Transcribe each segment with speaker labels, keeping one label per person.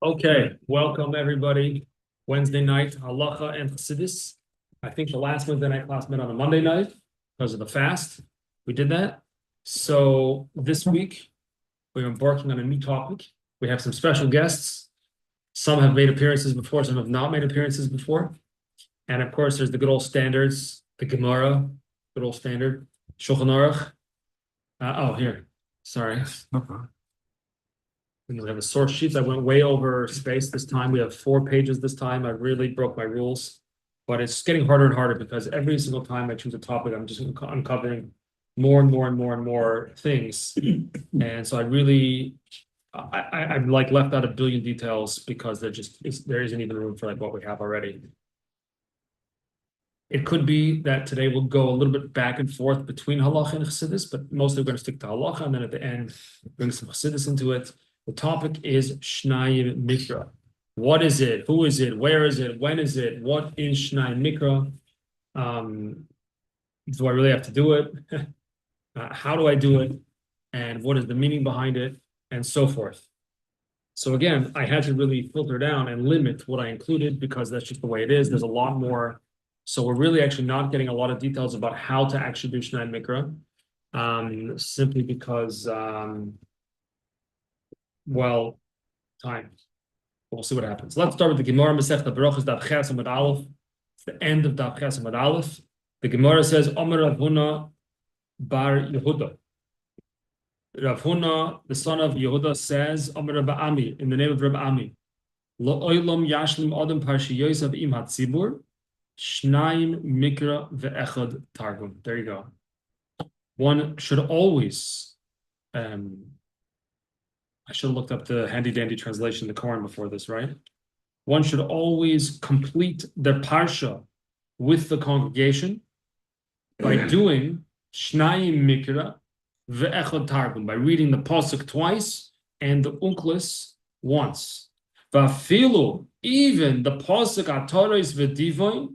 Speaker 1: Okay, welcome everybody. Wednesday night, Halacha and Chassidus. I think the last Wednesday night class met on a Monday night because of the fast. We did that. So this week, we're embarking on a new topic. We have some special guests. Some have made appearances before, some have not made appearances before. And of course, there's the good old standards, the Gemara, good old standard, Shulchan Aruch. Here, sorry. We have a source sheet. I went way over space this time. We have 4 pages this time. I really broke my rules, but it's getting harder and harder because every single time I choose a topic, I'm just uncovering more and more and more and more things. And so I'm like left out a billion details because there isn't even room for like what we have already. It could be that today we'll go a little bit back and forth between Halacha and Chassidus, but mostly we're going to stick to Halacha, and then at the end, bring some Chassidus into it. The topic is Shnayim Mikra. What is it? Who is it? Where is it? When is it? What is Shnayim Mikra? Do I really have to do it? How do I do it? And what is the meaning behind it? And so forth. So again, I had to really filter down and limit what I included because that's just the way it is. There's a lot more. So we're really actually not getting a lot of details about how to actually do Shnayim Mikra, simply because, time. We'll see what happens. Let's start with the Gemara Masechta Berachos Daf Ches Amud Aleph. It's the end of Daf Ches Amud Aleph. The Gemara says, Omer Rav Huna bar Yehuda. Rav Huna, the son of Yehuda, says, Omer Rav Ami, in the name of Rav Ami, Lo oilam yashlim adam parshiyosav im hatzibur. Shnayim Mikra ve'echad Targum. There you go. One should always, I should have looked up the handy-dandy translation of the Quran before this, right? One should always complete their parsha with the congregation by doing Shnayim Mikra ve'echad Targum, by reading the pasuk twice and the unklis once. Va'filu, even the pasuk ataris ve'divoin,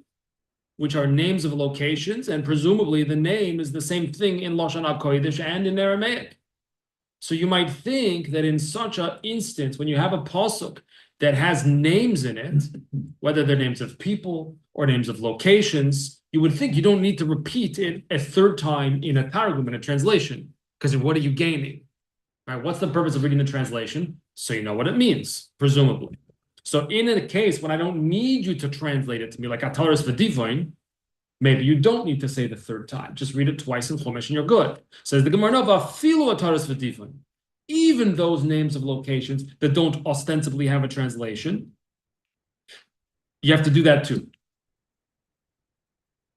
Speaker 1: which are names of locations, and presumably the name is the same thing in Lashon HaKodesh and in Aramaic. So you might think that in such an instance, when you have a pasuk that has names in it, whether they're names of people or names of locations, you would think you don't need to repeat it a third time in a targum, in a translation, because what are you gaining? Right? What's the purpose of reading the translation? So you know what it means, presumably. So in a case when I don't need you to translate it to me, like Ataris V'Divoin, maybe you don't need to say the third time. Just read it twice in Chumash and you're good. Says the Gemara, V'Afilu Ataris V'Divoin. Even those names of locations that don't ostensibly have a translation, you have to do that too.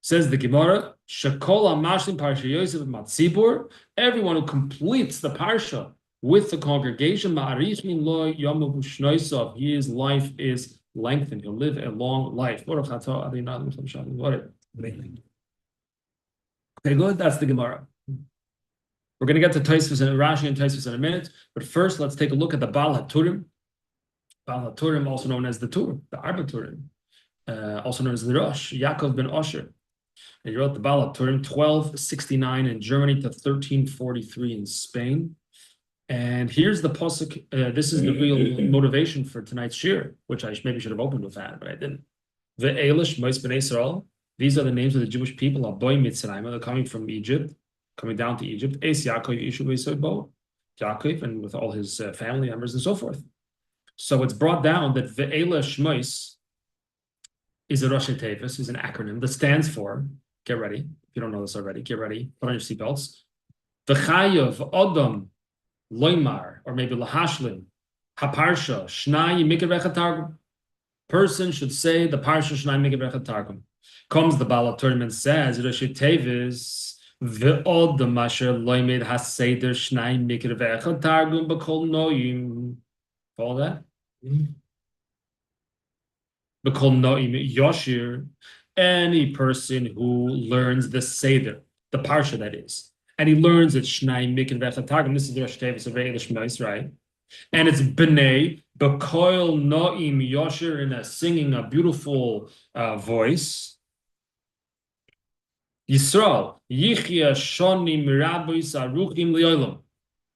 Speaker 1: Says the Gemara, Shekola Mashlim Parsha Yosef Matzibur, everyone who completes the Parsha with the congregation, his life is lengthened. He'll live a long life. Okay, good. That's the Gemara. We're going to get to Tosfos and Rashi and Tosfos in a minute, but first let's take a look at the Baal HaTurim. Baal HaTurim, also known as the Tur, the Arba Turim, also known as the Rosh, Yaakov ben Osher. And he wrote the Baal HaTurim 1269 in Germany to 1343 in Spain. And here's the pasuk. This is the real motivation for tonight's shir, which I maybe should have opened with that, but I didn't. Ve'elish Mois B'nai Yisrael. These are the names of the Jewish people. Aboy Mitzrayim. They're coming from Egypt, coming down to Egypt. Es Yaakov Yishu V'Yisrael. Yaakov, and with all his family members and so forth. So it's brought down that Ve'elish Mois is a Rosh Tevis, is an acronym that stands for. Get ready. If you don't know this already, get ready. Put on your seatbelts. V'Chayav Adam Loimar, or maybe Lahashlim, Haparsha, Shnai Mikra Ve'echad Targum. Person should say the Parsha Shnai Mikra Ve'echad Targum. Comes the Baal HaTurim and says, Rosh Tevis, Ve'od the Masher Loimed HaSeder Shnai Mikra Ve'echad Targum B'kol Noim. Follow that? B'kol Noim Yoshir. Any person who learns the Seder, the Parsha that is, and he learns it Shnayim Mikra Ve'echad Targum. This is the Rosh Tevis of Ve'elish Mois, right? And it's B'nei B'koil Noim Yosher, in singing a beautiful voice. Yisrael Yichya Shonim Rabbis Aruchim Li'olam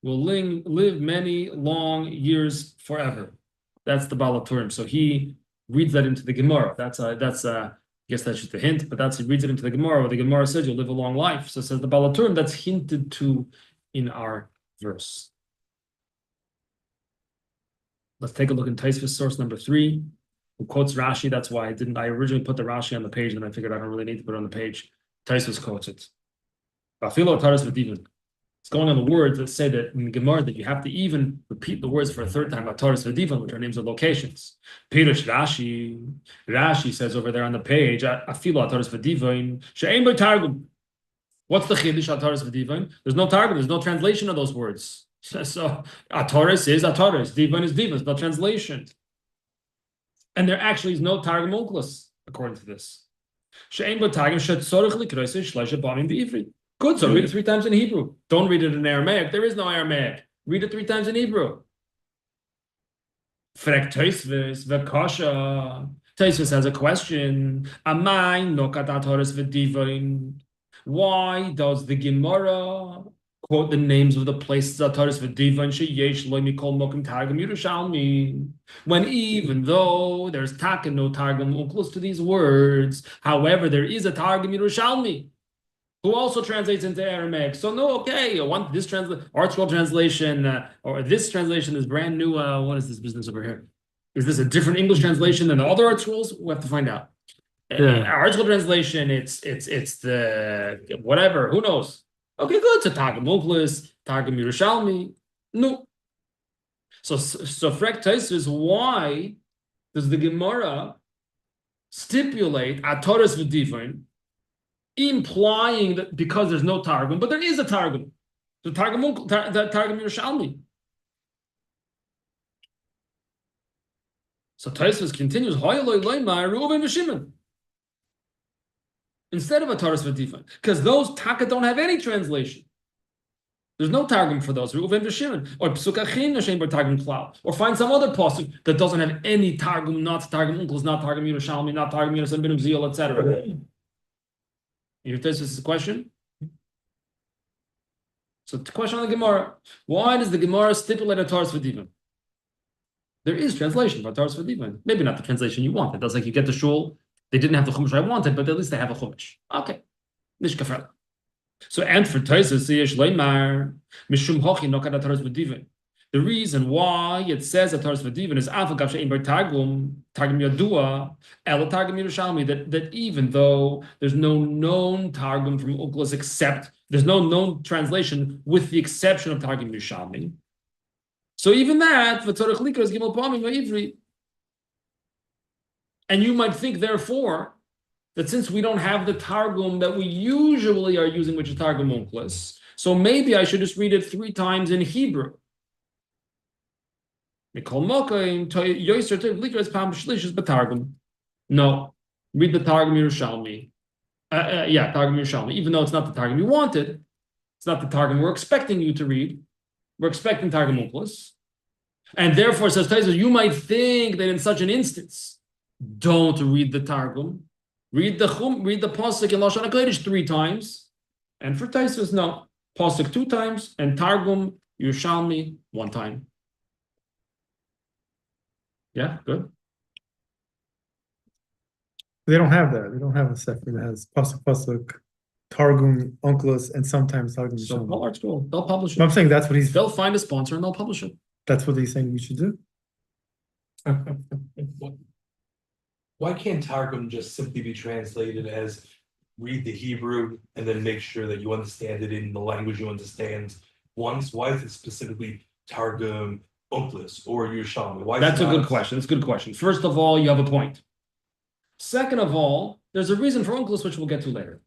Speaker 1: will live many long years forever. That's the Balaturim. So he reads that into the Gemara. I guess that's just a hint, but he reads it into the Gemara, where the Gemara says you'll live a long life. So it says the Balaturim, that's hinted to in our verse. Let's take a look in Taisvis source number 3, who quotes Rashi. That's why I originally put the Rashi on the page, and then I figured I don't really need to put it on the page. Taisvis quotes it. It's going on the words that say that in Gemara that you have to even repeat the words for a third time, Ataris V'Divan, which are names of locations. Pirush Rashi says over there on the page, Afilo Ataris V'Divan, She'ein Bo Targum. What's the Chiddush Ataris V'Divan? There's no Targum, there's no translation of those words. So Ataris is Ataris, Divan is Divan, there's no translation. And there actually is no Targum Onkelos, according to this. She'ein Bo Targum, She'tzorich L'Kroisei Shleisha Bamim B'Ivri. Good, so read it 3 times in Hebrew. Don't read it in Aramaic. There is no Aramaic. Read it 3 times in Hebrew. Frek Tosfos v'kasha. Tosfos has a question. Amai nokat hataris v'divain. Why does the Gemara quote the names of the places hataris v'divain sheyesh lo mikol mokim targum Yerushalmi? When even though there's taka no targum close to these words, however, there is a targum Yerushalmi who also translates into Aramaic. So no, okay, this ArtScroll translation, or this translation is brand new. What is this business over here? Is this a different English translation than the other ArtScrolls? We have to find out. ArtScroll translation, it's the whatever. Who knows? Okay, good. It's a Targum Onkelos, Targum Yerushalmi. No. So Frek Tosfos, why does the Gemara stipulate Ataris V'Divain, implying that because there's no Targum, but there is a Targum. The Targum Yerushalmi. So Tosfos continues, instead of a Taurus V'Divan, because those Taka don't have any translation. There's no Targum for those. Reuven v'Shimon, or Psukachin Hashem bar Targum Klal, or find some other pasuk that doesn't have any Targum, not Targum Onkelos, not Targum Yerushalmi, not Targum Yerushalmi ben Uziel, etc. You hear this is a question? So the question on the Gemara: why does the Gemara stipulate a Taurus V'Divan? There is translation for Taurus V'Divan. Maybe not the translation you want. It does like you get the shul. They didn't have the chumash I wanted, but at least they have a chumash. Okay, nishkafel. So and for Tosfos yesh leimar mishum hochi nokat Taurus V'Divan. The reason why it says that Taurus V'Divan is afal gav she'ein bar targum yadua el targum Yerushalmi, that even though there's no known targum from Onkelos, except there's no known translation with the exception of targum Yerushalmi. So even that v'tzorich likra is gimel pamim v'ivri. And you might think, therefore, that since we don't have the Targum that we usually are using, which is Targum Onkelos, so maybe I should just read it 3 times in Hebrew. No, read the Targum Yerushalmi. Targum Yerushalmi, even though it's not the Targum you wanted, it's not the Targum we're expecting you to read. We're expecting Targum Onkelos. And therefore, says Tosfos, you might think that in such an instance, don't read the Targum. Read the pasuk in Lashon HaKodesh 3 times, and for Tosfos, no, pasuk 2 times, and Targum Yerushalmi 1 time. Yeah, good.
Speaker 2: They don't have that. They don't have a sefer that has pasuk, Targum Onkelos, and sometimes Targum Yerushalmi.
Speaker 1: So Paul ArtScroll, they'll publish it.
Speaker 2: I'm saying that's what he's.
Speaker 1: They'll find a sponsor and they'll publish it.
Speaker 2: That's what he's saying we should do.
Speaker 3: Why can't Targum just simply be translated as read the Hebrew and then make sure that you understand it in the language you understand once? Why is it specifically Targum Onkelos or Yerushalmi?
Speaker 1: That's a good question. That's a good question. First of all, you have a point. Second of all, there's a reason for Onkelos, which we'll get to later.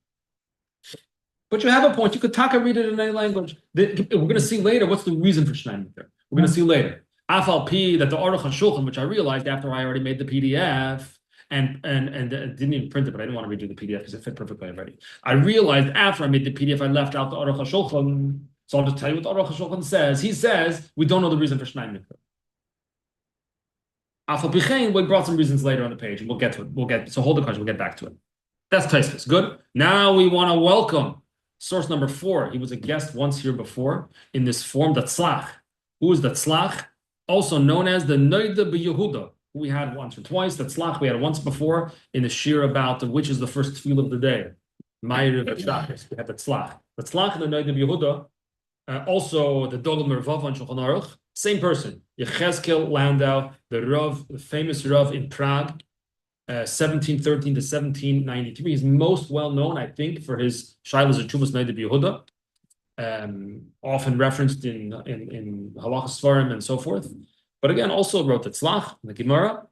Speaker 1: But you have a point. You could taka read it in any language. We're going to see later what's the reason for Shnayim there. We're going to see later. Afal P, that the Aruch HaShulchan, which I realized after I already made the PDF, and didn't even print it, but I didn't want to redo the PDF because it fit perfectly already. I realized after I made the PDF, I left out the Aruch HaShulchan. So I'll just tell you what the Aruch HaShulchan says. He says we don't know the reason for Shnayim Mikra. Afal Pichein, we brought some reasons later on the page, and we'll get to it. So hold the question. We'll get back to it. That's Tosfos. Good. Now we want to welcome source number 4. He was a guest once here before in this form. Tzlach. Who is the Tzlach? also known as the Noida B'Yehuda. We had once or twice. The tzlach we had once before in the shir about which is the first tefillah of the day. Ma'ariv and Shabbos. We had the tzlach. The tzlach and the Noida B'Yehuda. Also the Dogel Mervav on Shulchan Aruch. Same person. Yechezkel Landau, the Rav, the famous Rav in Prague, 1713 to 1793. He's most well known, I think, for his Shailas Chuvas Noida B'Yehuda. Often referenced in Halacha Svarim and so forth, but again also wrote the Tzlach, the Gemara,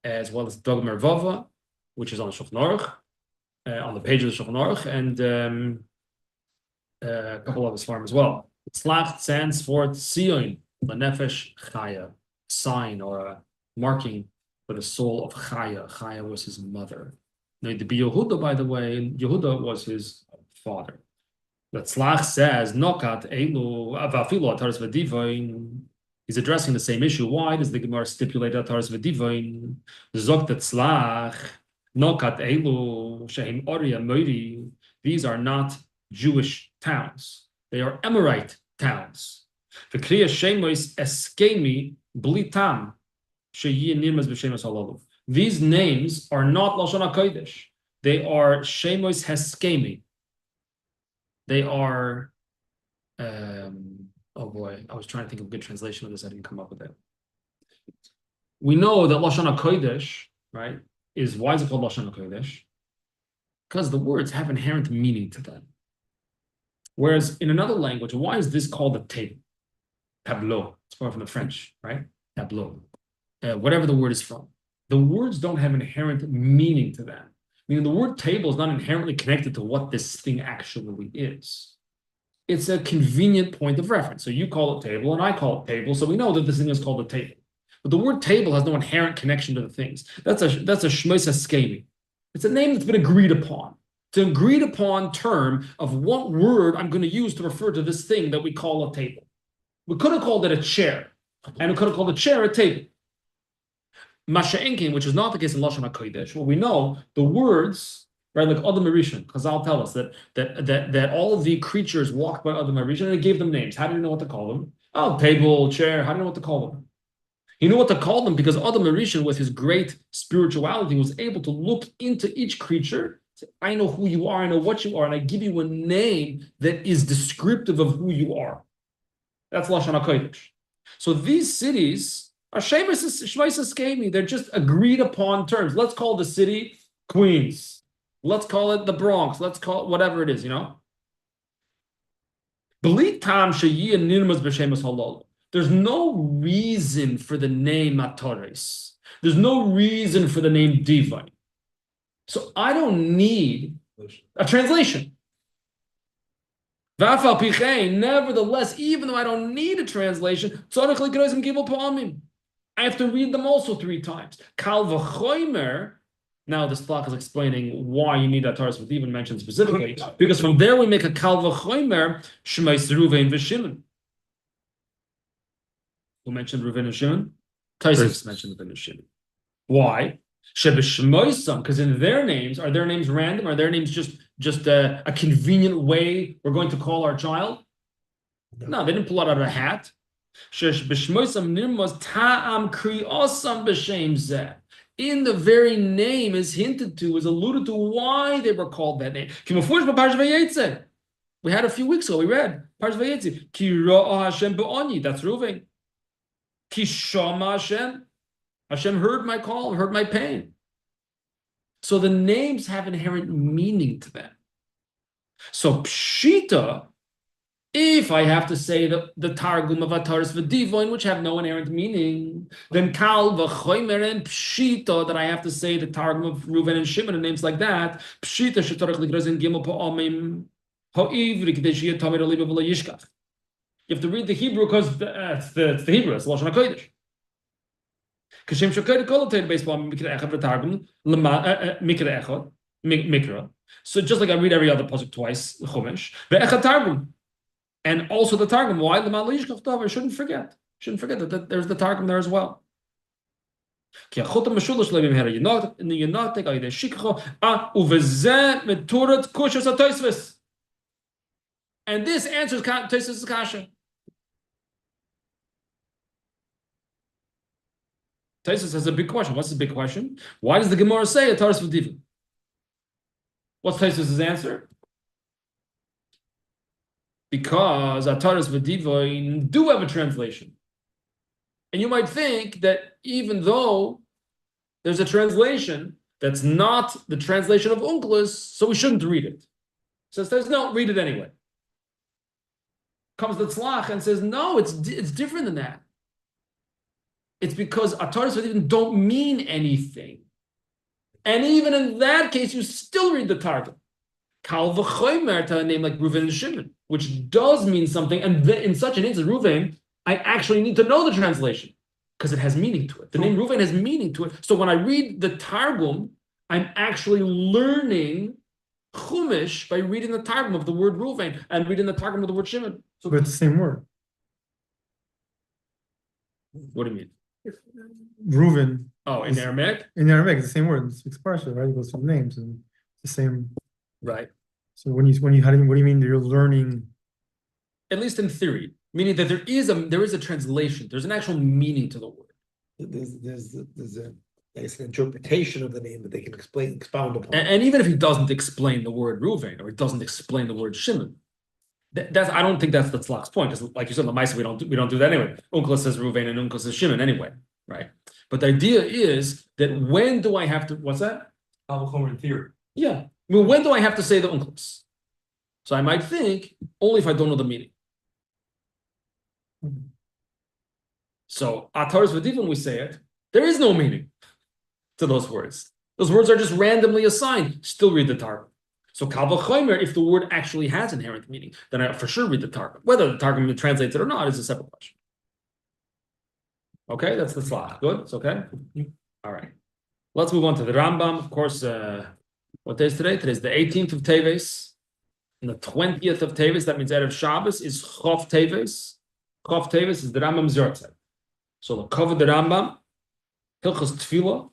Speaker 1: as well as Dogel Mervava, which is on the Shulchan Aruch, on the page of the Shulchan Aruch, and a couple of his Svarim as well. The Tzlach stands for Tzion L'Nefesh Chaya, sign or a marking for the soul of Chaya. Chaya was his mother. Now, the Yehuda, by the way, Yehuda was his father. The Tzlach says, Nokat Elu Avafilu Ataris V'Divain. He's addressing the same issue. Why does the Gemara stipulate Ataris V'Divain? Zok the Tzlach, Nokat Elu Sheim Oria Moiri. These are not Jewish towns. They are Amorite towns. The Kriya Shemois Eskemi Blitam Sheyi Nirmas B'Shemus Halalu. These names are not Lashon HaKodesh. They are Shemois Heskemi. They are, oh boy, I was trying to think of a good translation of this. I didn't come up with it. We know that Lashon HaKodesh, right, why is it called Lashon HaKodesh? Because the words have inherent meaning to them. Whereas in another language, why is this called a table? Tableau. It's part from the French, right? Tableau. Whatever the word is from. The words don't have inherent meaning to them. Meaning the word table is not inherently connected to what this thing actually is. It's a convenient point of reference. So you call it table and I call it table, so we know that this thing is called a table. But the word table has no inherent connection to the things. That's a shmois haskemi. It's a name that's been agreed upon. It's an agreed upon term of what word I'm going to use to refer to this thing that we call a table. We could have called it a chair, and we could have called a chair a table. Masha'enkin, which is not the case in Lashon HaKodesh. Well, we know the words, right, like Adam Arishan, Chazal tell us that all of the creatures walked by Adam Arishan and he gave them names. How do you know what to call them? Oh, table, chair. How do you know what to call them? He knew what to call them because Adam Arishan, with his great spirituality, was able to look into each creature, say, I know who you are, I know what you are, and I give you a name that is descriptive of who you are. That's Lashon HaKodesh. So these cities are they're just agreed upon terms. Let's call the city Queens. Let's call it the Bronx. Let's call it whatever it is, you know? There's no reason for the name Ataris. There's no reason for the name Divine. So I don't need a translation. Nevertheless, even though I don't need a translation, I have to read them also 3 times. Kal v'choimer. Now this talk is explaining why you need Ataris V'Divain mentioned specifically, because from there we make a Kal v'choimer Shemais Ruvain v'Shimon. Who mentioned Ruvain and Shimon? Tosfos mentioned Ruvain and Shimon. Why? Because in their names, are their names random? Are their names just a convenient way we're going to call our child? No, they didn't pull it out of a hat. In the very name is hinted to, is alluded to why they were called that name. We had a few weeks ago, we read Parsh Vayetze. Ki ra'a Hashem ba'oni, that's Reuven. Ki shama Hashem. Hashem heard my call, heard my pain. So the names have inherent meaning to them. So Pshita, if I have to say the Targum of Ataris V'Divain, which have no inherent meaning, then Kal v'Choimer and Pshita, that I have to say the Targum of Reuven and Shimon and names like that, Pshita shetarach l'grazin gimel pa'amim ha'ivri k'dei sheyeh tamid aliba v'lo yishkach. You have to read the Hebrew because it's the Hebrew, it's Lashon HaKodesh. Kashem shakayt kol atayr based on Mikra echad v'Targum Mikra echad Mikra. So just like I read every other pasuk twice, the Chumash, ve'echad Targum. And also the Targum. Why? I shouldn't forget. That there's the Targum there as well. And this answers Tosfos' kasha. Taisus has a big question. What's the big question? Why does the Gemara say a Taras V'Divin? What's Taisus' answer? Because Ataras V'Divin do have a translation. And you might think that even though there's a translation that's not the translation of Unclus, so we shouldn't read it. Says, no, read it anyway. Comes the Tzlach and says, no, it's different than that. It's because Ataras V'Divin don't mean anything. And even in that case, you still read the Targum. Kal v'chomer to a name like Reuven and Shimon, which does mean something. And in such an instance, Reuven, I actually need to know the translation because it has meaning to it. The name Reuven has meaning to it. So when I read the Targum, I'm actually learning Chumash by reading the Targum of the word Reuven and reading the Targum of the word Shimon.
Speaker 2: So it's the same word.
Speaker 1: What do you mean?
Speaker 2: Reuven.
Speaker 1: Oh, in Aramaic?
Speaker 2: In Aramaic, it's the same word. It's parsha, right? It goes from names and it's the same.
Speaker 1: Right.
Speaker 2: So what do you mean that you're learning?
Speaker 1: At least in theory, meaning that there is a translation. There's an actual meaning to the word.
Speaker 4: There's an interpretation of the name that they can expound upon.
Speaker 1: And even if he doesn't explain the word Reuven or he doesn't explain the word Shimon, that's I don't think that's the Tzlach's point. Because like you said, the Maisa, we don't do that anyway. Unclus says Reuven and Unclus says Shimon anyway, right? But the idea is that when do I have to? What's that?
Speaker 3: Halacha in theory.
Speaker 1: Yeah. Well, when do I have to say the Unclus? So I might think only if I don't know the meaning. So Ataras V'Divin, we say it, there is no meaning to those words. Those words are just randomly assigned. Still read the Targum. So Kal v'chomer, if the word actually has inherent meaning, then I for sure read the Targum. Whether the Targum translates it or not is a separate question. Okay, that's the Tzlach. Good, it's okay. All right. Let's move on to the Rambam. Of course, what day is today? Today's the 18th of Teves. And the 20th of Teves, that means Erev Shabbos, is Chof Teves. Chof Teves is the Rambam Zertzeit. So the cover the Rambam, Hilchos Tefillah.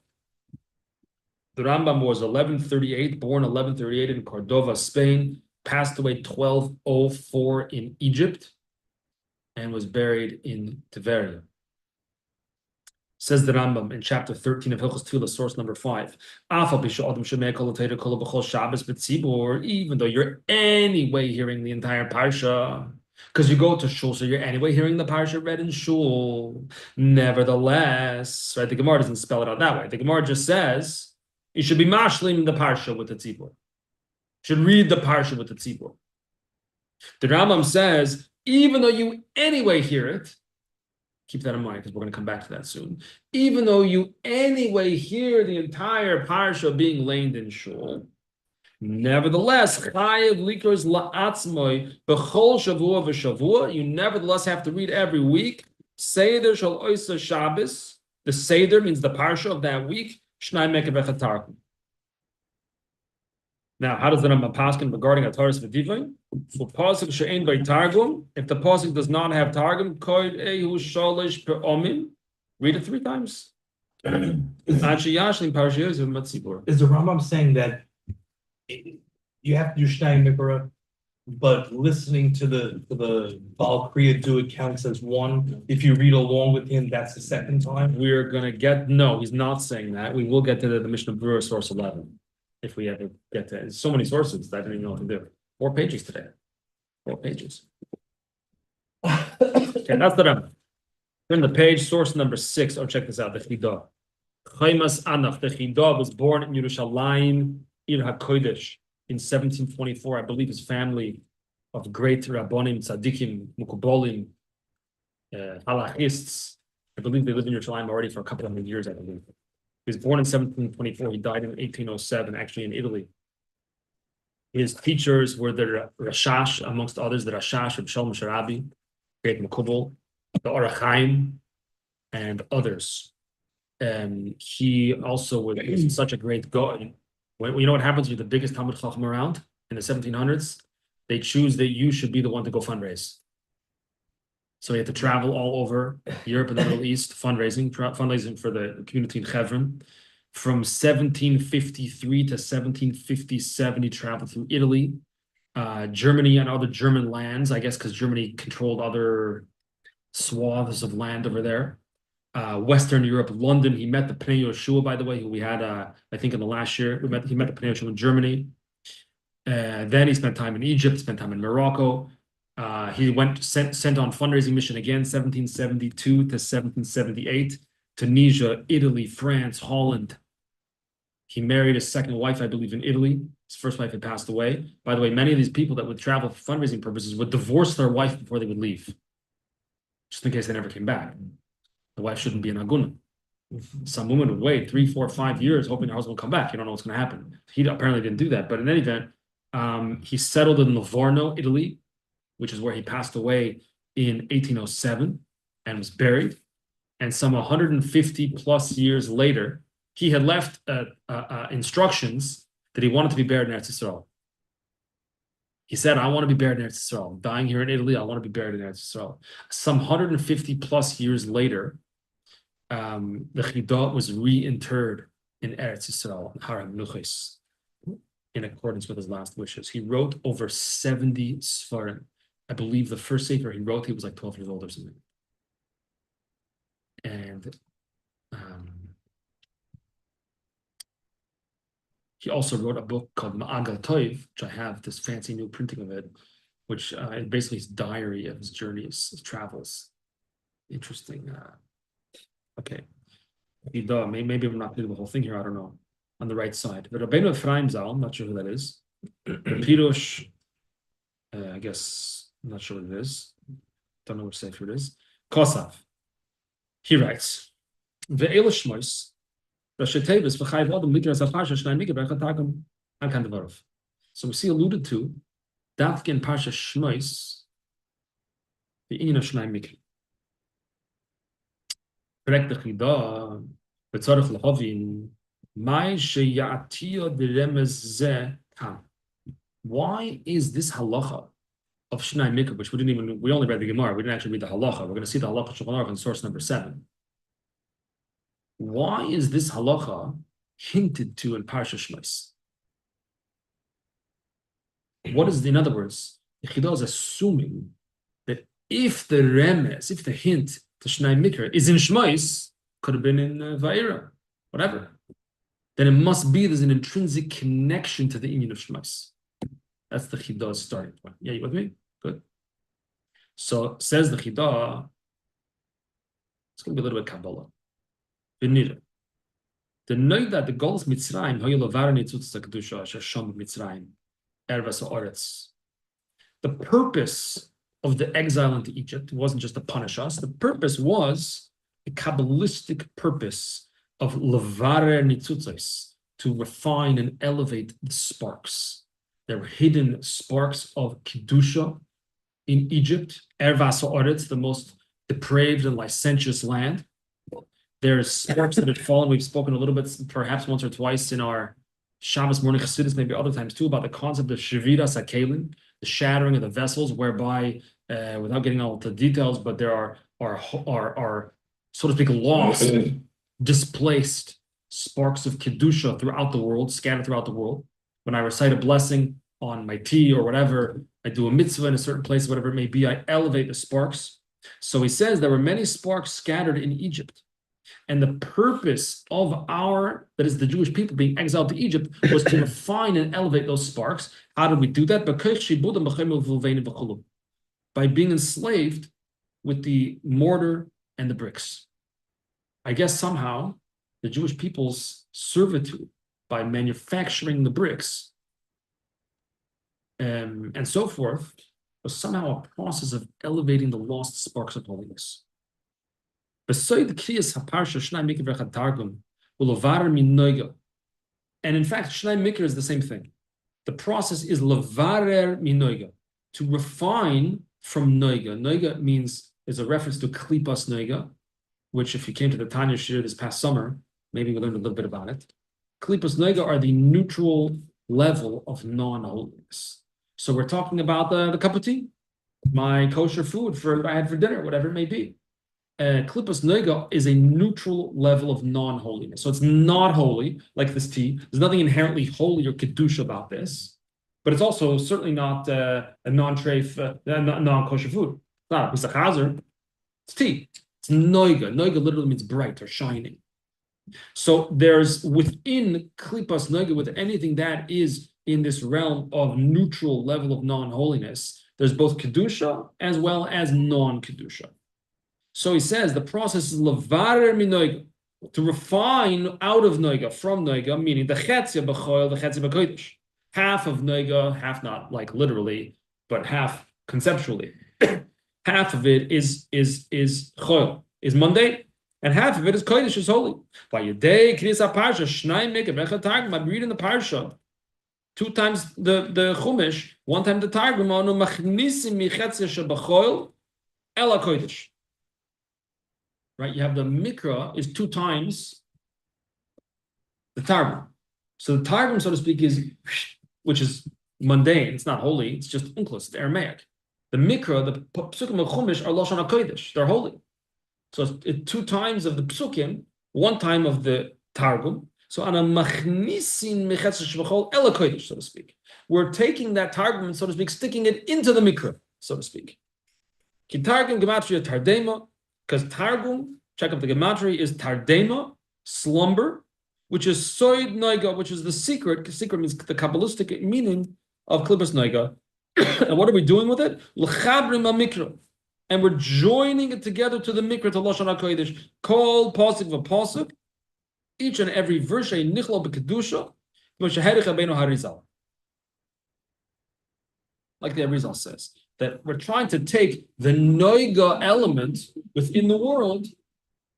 Speaker 1: The Rambam was 1138, born 1138 in Cordova, Spain, passed away 1204 in Egypt, and was buried in Tiberia. Says the Rambam in chapter 13 of Hilchos Tefillah, source number 5. Even though you're anyway hearing the entire parsha, because you go to shul, so you're anyway hearing the parsha read in shul. Nevertheless, right? The Gemara doesn't spell it out that way. The Gemara just says you should be mashlim the parsha with the tzibur. Should read the parsha with the tzibur. The Rambam says even though you anyway hear it. Keep that in mind because we're going to come back to that soon. Even though you anyway hear the entire parsha being learned in shul, nevertheless, you nevertheless have to read every week. Seder shal oisa Shabbos. The Seder means the parsha of that week. Shnayim mekabech targum. Now, how does the Rambam paskin regarding Ataras V'Divin? So pasuk she'ein by targum. If the pasuk does not have targum, koid ehu shalish per omin. Read it 3 times.
Speaker 3: Is the Rambam saying that you have to do Shnayim Mikra, but listening to the Baal Kriya do it counts as 1? If you read along with him, that's the second time?
Speaker 1: We're going to get, no, he's not saying that. We will get to the Mishnah Brewer source 11. If we ever get to it. There's so many sources that I don't even know what to do. 4 pages today. 4 pages. Okay, that's the Rambam. Turn the page, source number 6. Oh, check this out. The Chidah. Chaimas Anach. The Chidah was born in Yerushalayim, Ir HaKodesh, in 1724. I believe his family of great Rabbonim, Tzaddikim, Mukubolim, Halachists. I believe they lived in Yerushalayim already for a couple of years, I believe. He was born in 1724. He died in 1807, actually in Italy. His teachers were the Rashash, amongst others, the Rashash of Shalom Sharabi, great Makubal, the Orachaim, and others. He also was such a great guy. When you know what happens with the biggest Talmud Chacham around in the 1700s? They choose that you should be the one to go fundraise. So he had to travel all over Europe and the Middle East, fundraising for the community in Hebron. From 1753 to 1757, he traveled through Italy, Germany, and other German lands, I guess because Germany controlled other swaths of land over there. Western Europe, London. He met the Pnei Yehoshua, by the way, who we had, I think in the last year. He met the Pnei Yehoshua in Germany. Then he spent time in Egypt, spent time in Morocco. He sent on fundraising mission again, 1772 to 1778, Tunisia, Italy, France, Holland. He married his second wife, I believe, in Italy. His first wife had passed away. By the way, many of these people that would travel for fundraising purposes would divorce their wife before they would leave, just in case they never came back. The wife shouldn't be an aguna. Some women would wait 3, 4, 5 years hoping their husband will come back. You don't know what's going to happen. He apparently didn't do that. But in any event, he settled in Livorno, Italy, which is where he passed away in 1807 and was buried. And some 150 plus years later, he had left instructions that he wanted to be buried in Eretz Yisrael. He said, I want to be buried in Eretz Yisrael. I'm dying here in Italy. I want to be buried in Eretz Yisrael. Some 150 plus years later, the Chidah was reinterred in Eretz Yisrael, in Har HaMenuchos, in accordance with his last wishes. He wrote over 70 Sfarim. I believe the first Sefer he wrote, he was like 12 years old or something. And he also wrote a book called Ma'agal Toiv, which I have this fancy new printing of it, which is basically his diary of his journeys, his travels. Interesting. Okay. Maybe I'm not doing the whole thing here, I don't know. On the right side. But Rabbeinu Ephraim Zal, I'm not sure who that is. Pirush, I guess, I'm not sure what it is. Don't know which sefer it is. Kosav. He writes, Ve'ela Shmois, so we see alluded to Dafke in Parsha Shmois, the inyan of Shnayim Mikra. Correct the Chidah, Betzarech Lehovin, Mai Sheyatio de Remez Zeh Tam. Why is this halacha of Shnayim Mikra, which we only read the Gemara, we didn't actually read the halacha. We're going to see the halacha Shulchan Aruch in source number 7. Why is this halacha hinted to in Parsha Shmois? What is, in other words, the Chidah is assuming that if the remes, if the hint to Shnayim Mikra is in Shmois, could have been in Va'era, whatever, then it must be there's an intrinsic connection to the inyan of Shmois. That's the Chidah's starting point. Yeah, you with me? Good. So says the Chidah, it's going to be a little bit Kabbalah. The night that the goals Mitzrayim, the purpose of the exile into Egypt wasn't just to punish us. The purpose was a Kabbalistic purpose of levarer nitzutzos, to refine and elevate the sparks. There were hidden sparks of Kedusha in Egypt, Ervas Ha'aretz, the most depraved and licentious land. There's sparks that had fallen. We've spoken a little bit, perhaps once or twice in our Shabbos morning Chassidus, maybe other times too, about the concept of Sheviras HaKelim, the shattering of the vessels, whereby, without getting all the details, but there are so to speak, lost, displaced sparks of Kedusha throughout the world, scattered throughout the world. When I recite a blessing on my tea or whatever, I do a mitzvah in a certain place, whatever it may be, I elevate the sparks. So he says there were many sparks scattered in Egypt. And the purpose of that is the Jewish people being exiled to Egypt, was to refine and elevate those sparks. How did we do that? By being enslaved with the mortar and the bricks. I guess somehow the Jewish people's servitude by manufacturing the bricks and so forth was somehow a process of elevating the lost sparks of holiness. And in fact, Shnayim Mikra is the same thing. The process is levarer minoiga, to refine from noiga. Noiga is a reference to klipas noiga, which if you came to the Tanya Shir this past summer, maybe we learned a little bit about it. Klipas noiga are the neutral level of non-holiness. So we're talking about the cup of tea, my kosher food I had for dinner, whatever it may be. Klipas noiga is a neutral level of non-holiness. So it's not holy, like this tea. There's nothing inherently holy or kedusha about this, but it's also certainly not a non-treif, non-kosher food. It's not a chazer. It's tea. It's noiga. Noiga literally means bright or shining. So there's within klipas noiga, with anything that is in this realm of neutral level of non-holiness, there's both kedusha as well as non-kedusha. So he says the process is levarer minoiga, to refine out of noiga, from noiga, meaning the chetzia b'choil, the chetzia b'kodesh. Half of noiga, half not like literally, but half conceptually. Half of it is choil, is mundane, and half of it is kodesh, is holy. By Yedei Kriyas Parsha, Shnayim Mikra Vecha Targum. I'm reading the parsha 2 times the chumash, 1 time the targum. Anu machnisim michetzia shebachoil ela kodesh. Right, you have the mikra is 2 times the targum. So the targum, so to speak, is, which is mundane. It's not holy. It's just unclus, it's Aramaic. The mikra, the psukim of chumash are lashon hakodesh. They're holy. So it's 2 times of the psukim, 1 time of the targum. So on a machnisin mechetzah shebachol ela kodesh, so to speak. We're taking that targum and, so to speak, sticking it into the mikra, so to speak. Ki targum gematria tardema, because targum, check up the gematria, is tardema, slumber, which is soid noiga, which is the secret. Secret means the kabbalistic meaning of klipas noiga. And what are we doing with it? L'chabrim mikra, and we're joining it together to the mikra, to lashon hakodesh. Kol pasuk v'pasuk, each and every verse, nichlo b'kedusha, m'sheherich Rabbeinu Harizal. Like the Harizal says, that we're trying to take the noiga element within the world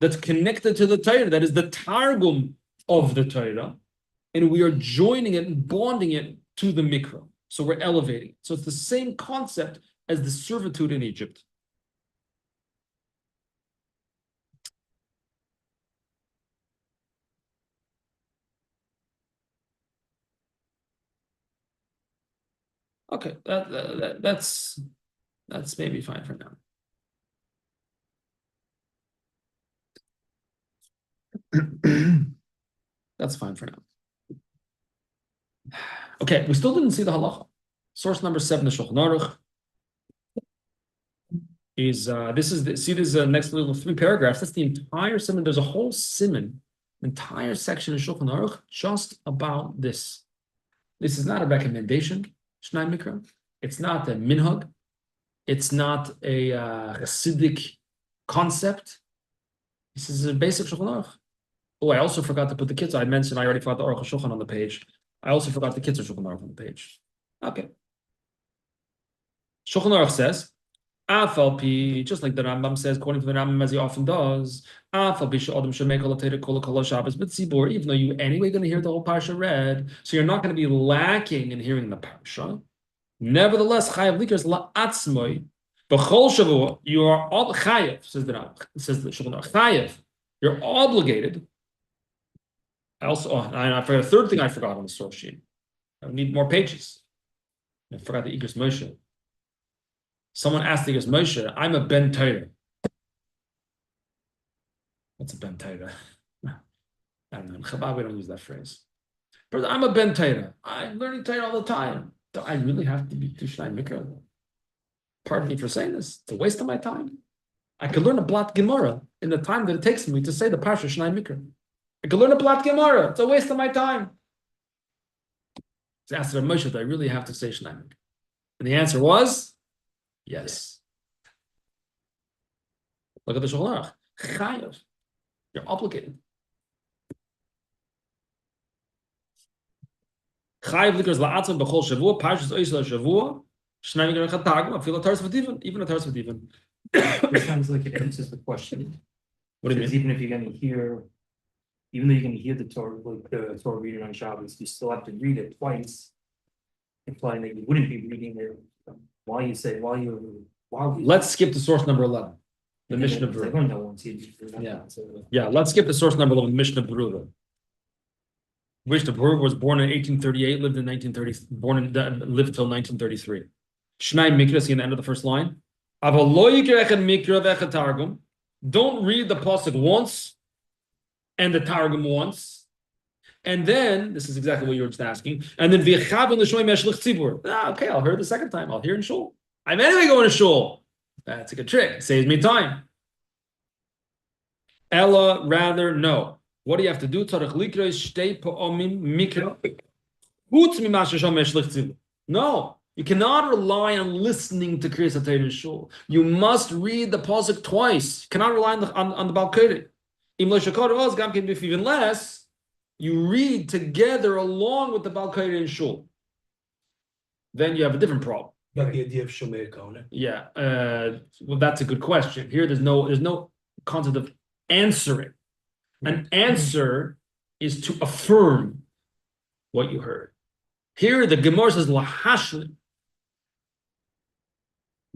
Speaker 1: that's connected to the Torah, that is the targum of the Torah, and we are joining it and bonding it to the mikra. So we're elevating it. So it's the same concept as the servitude in Egypt. Okay, that's maybe fine for now. That's fine for now. Okay, we still didn't see the halacha. Source number 7, the Shulchan Aruch, is this next little 3 paragraphs. That's the entire simon. There's a whole simon, entire section in Shulchan Aruch just about this. This is not a recommendation, Shnayim Mikra. It's not a minhag. It's not a Hasidic concept. This is a basic Shulchan Aruch. Oh, I also forgot to put the kitzur. I already forgot the Aruch HaShulchan on the page. I also forgot the kitzur Shulchan Aruch on the page. Okay. Shulchan Aruch says, Afal pi, just like the Rambam says, according to the Rambam, as he often does, Afal pi she'adam shemei kol ha'Torah kol Shabbos b'tzibur, even though you anyway going to hear the whole parsha read, so you're not going to be lacking in hearing the parsha. Nevertheless, chayav likers la'atzmoi, b'chol shavua, you are chayav, says the Rambam, says the Shulchan Aruch, chayav, you're obligated. I forgot a third thing I forgot on the source sheet. I need more pages. I forgot the Igros Moshe. Someone asked the Igros Moshe, I'm a Ben Torah. What's a Ben Torah? I don't know. In Chabad, we don't use that phrase. But I'm a Ben Torah. I'm learning Torah all the time. Do I really have to be Shnayim Mikra? Pardon me for saying this. It's a waste of my time. I could learn a Blat Gemara in the time that it takes me to say the Parsha Shnayim Mikra. I could learn a Blat Gemara. It's a waste of my time. So asked Rav Moshe, do I really have to say Shnayim Mikra? And the answer was, yes. Look at the Shulchan Aruch. Chayav. You're obligated. Chayav likers la'atzim b'chol shavua, parshas oisel shavua, Shnayim Mikra chatagim, afil ataris v'divan, even ataris v'divan.
Speaker 5: It sounds like it answers the question.
Speaker 1: What do you
Speaker 5: Because
Speaker 1: mean?
Speaker 5: even if you're going to hear, even though you're going to hear the Torah, like the Torah reading on Shabbos, you still have to read it twice, implying that you wouldn't be reading it while you.
Speaker 1: Let's skip to source number 11, the Mishnah
Speaker 5: Berurah.
Speaker 1: Berurah. Yeah, let's skip to source number 11, Mishnah Berurah. Mishnah Berurah was born in 1838, lived till 1933. Shnayim Mikra, see in the end of the first line. Don't read the pasuk once and the targum once, and then this is exactly what you were just asking. And then okay, I'll hear it the second time. I'll hear in shul. I'm anyway going to shul. That's a good trick. It saves me time. Ella, rather, no. What do you have to do? Tzarech likra shtei pa'omim mikra. Chutz mima shesham meshlich tzibur. No, you cannot rely on listening to Kriyas HaTorah Shul. You must read the pasuk twice. You cannot rely on the Balkari. Even less, you read together along with the Balkari and Shul. Then you have a different problem.
Speaker 3: But the idea of Shomer Kona.
Speaker 1: Yeah, well, that's a good question. Here, there's no concept of answering. An answer is to affirm what you heard. Here, the Gemara says lahashlim.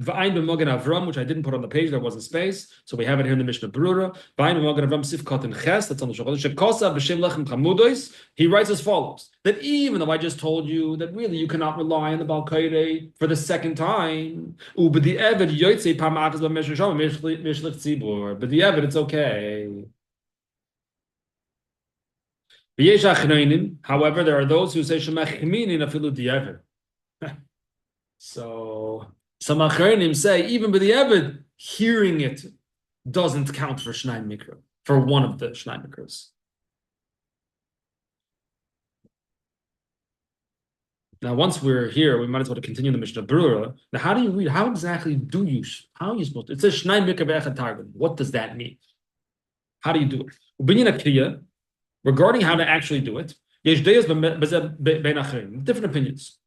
Speaker 1: V'ayin b'mogen Avram, which I didn't put on the page, there wasn't space, so we have it here in the Mishnah Berurah. V'ayin b'mogen Avram sifkat and ches, that's on the Shulchan. Shekosa b'shem lechem chamudois. He writes as follows: that even though I just told you that really you cannot rely on the Balkaire for the second time, but the Eved yotzei pam achas b'meshach sham mishlich tzibur. But the Eved, it's okay. However, there are those who say shemachminin afilu di'evet. So some achronim say even by the Eved, hearing it doesn't count for Shnayim Mikra, for one of the Shnayim Mikras. Now, once we're here, we might as well continue the Mishnah Berurah. Now, how do you read? How exactly do you? How are you supposed to? It says Shnayim Mikra ve'echad targum. What does that mean? How do you do it? Regarding how to actually do it, different opinions.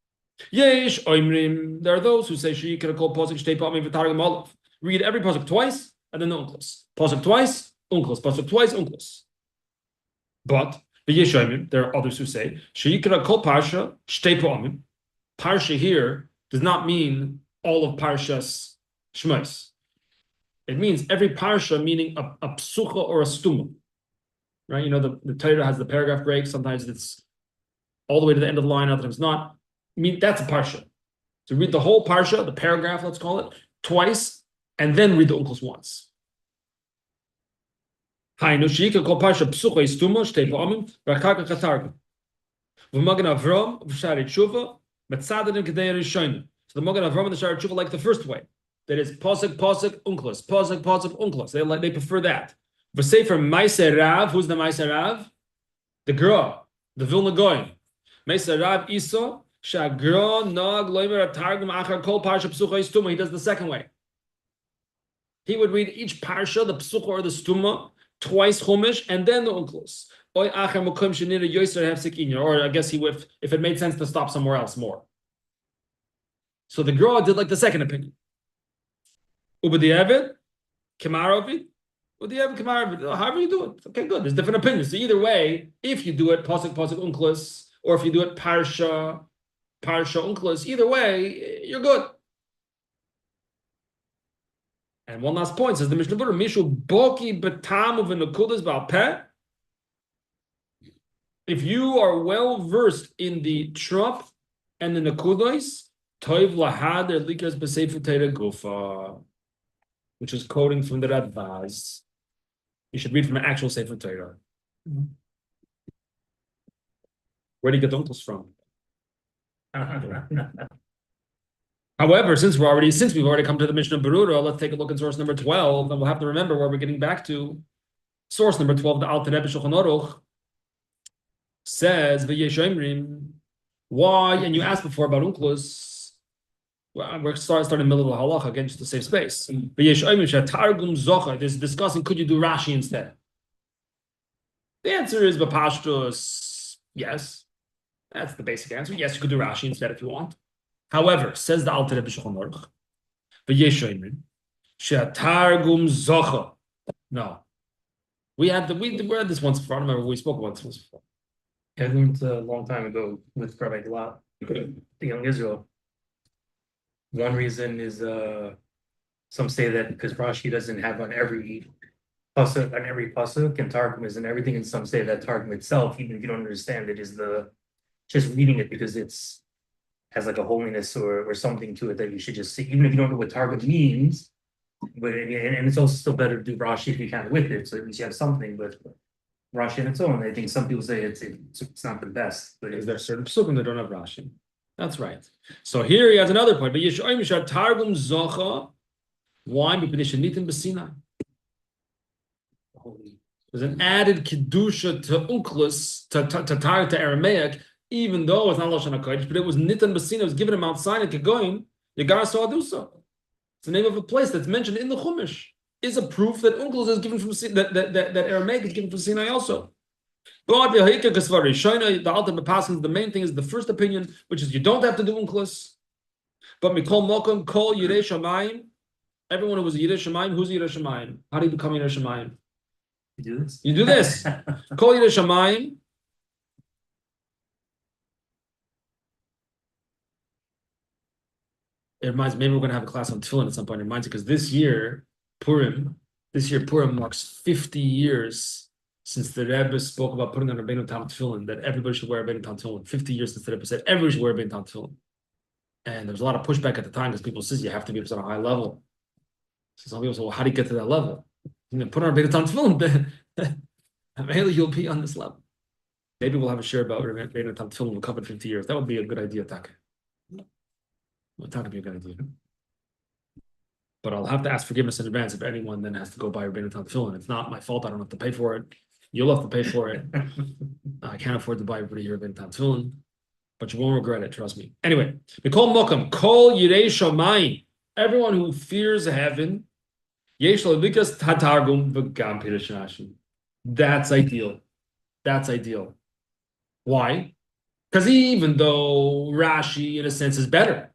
Speaker 1: There are those who say she could call pasuk shtei pa'amim v'targum olav. Read every pasuk twice and then the unklos. Pasuk twice, unklos. Pasuk twice, unklos. But there are others who say she could call parsha shtei pa'amim. Parsha here does not mean all of parshas Shmos. It means every parsha, meaning a psucha or a stuma. Right, you know, the Torah has the paragraph break. Sometimes it's all the way to the end of the line, other times not. I mean, that's a parsha. So read the whole parsha, the paragraph, let's call it, twice, and then read the unklos once. So the Magen Avram and the Sha'ar Tshuva like the first way. That is pasuk, pasuk, unklos, pasuk, pasuk, unklos. They prefer that. V'sefer Ma'aser Rav, who's the Ma'aser Rav? The Gra, the Vilna Goyim. Ma'aser Rav Isa, Shagra Nog Loimer Targum Achar Kol Parsha Psucha Stuma. He does the second way. He would read each parsha, the Psucha or the Stuma, twice Chumash, and then the Unklos. Or I guess he would, if it made sense to stop somewhere else more. So the Gra did like the second opinion. Ubadiyavid, Kemarovid, however you do it. Okay, good. There's different opinions. So either way, if you do it pasuk pasuk unklos, or if you do it parsha unklos, either way, you're good. And one last point says the Mishnah Berurah, Mishu Boki Betamu v'Nekudas Ba'al. If you are well versed in the Trump and the Nekudos, Toiv Lahader Likas B'Sefer Torah Gufa, which is quoting from the Radbaz. You should read from an actual Sefer Torah. Where do you get the uncles from? However, since we've already come to the Mishnah Berurah, let's take a look at source number 12, and we'll have to remember where we're getting back to. Source number 12, the Alter Rebbe Shulchan Aruch says, "V'yeshomrim." Why? And you asked before about uncles. Well, we're starting in the middle of the halacha again, just to save space. There's discussing, could you do Rashi instead? The answer is b'pashtus, yes. That's the basic answer. Yes, you could do Rashi instead if you want. However, says the Alter Rebbe Shulchan Aruch, no, we had this once before. I don't remember we spoke about this once before.
Speaker 5: I learned a long time ago with Rabbi Glat, the Young Israel. One reason is some say that because Rashi doesn't have on every pasuk, and Targum isn't everything, and some say that Targum itself, even if you don't understand it, is just reading it because it's has like a holiness or something to it that you should just see, even if you don't know what Targum means. But and it's also still better to do Rashi if you can with it, so at least you have something. But Rashi on its own, I think some people say it's not the best. But
Speaker 1: Is there certain psukim that don't have Rashi? That's right. So here he has another point. But Yeshoim Yishar Targum Zocha. Why? Because Shenitim B'Sinai. There's an added kedusha to Unclus, to Aramaic, even though it's not Lashon HaKodesh, but it was Nitan Basina, it was given to Mount Sinai, Kegoyim, Yegar Sa'adusa. It's the name of a place that's mentioned in the Chumash. Is a proof that Unclus is given from that Aramaic is given from Sinai also. The ultimate passing, the main thing is the first opinion, which is you don't have to do Unclus. But Mikol Mokum, Kol Yirei Shamayim, everyone who was a Yirei Shamayim, who's a Yirei Shamayim? How do you become a Yirei Shamayim?
Speaker 5: You do this?
Speaker 1: You do this. Kol Yirei Shamayim. It reminds me, maybe we're going to have a class on Tefillin at some point. It reminds me, because this year Purim marks 50 years since the Rebbe spoke about putting on Rabbeinu Tam Tefillin, that everybody should wear Rabbeinu Tam Tefillin. 50 years since the Rebbe said everybody should wear Rabbeinu Tam Tefillin. And there was a lot of pushback at the time because people said you have to be on a high level. So some people said, well, how do you get to that level? You put on Rabbeinu Tam Tefillin, then you'll be on this level. Maybe we'll have a share about Rabbeinu Tam Tefillin will come in 50 years. That would be a good idea, Tak. Well, that would be a good idea. But I'll have to ask forgiveness in advance if anyone then has to go buy Rabbeinu Tam Tefillin. It's not my fault. I don't have to pay for it. You'll have to pay for it. I can't afford to buy everybody here Rabbeinu Tam Tefillin, but you won't regret it. Trust me. Anyway, we call Mokum, Kol Yirei Shamayim. Everyone who fears heaven, Yesh Likas Tatargum V'Gam Pirush Rashi. That's ideal. That's ideal. Why? Because even though Rashi, in a sense, is better,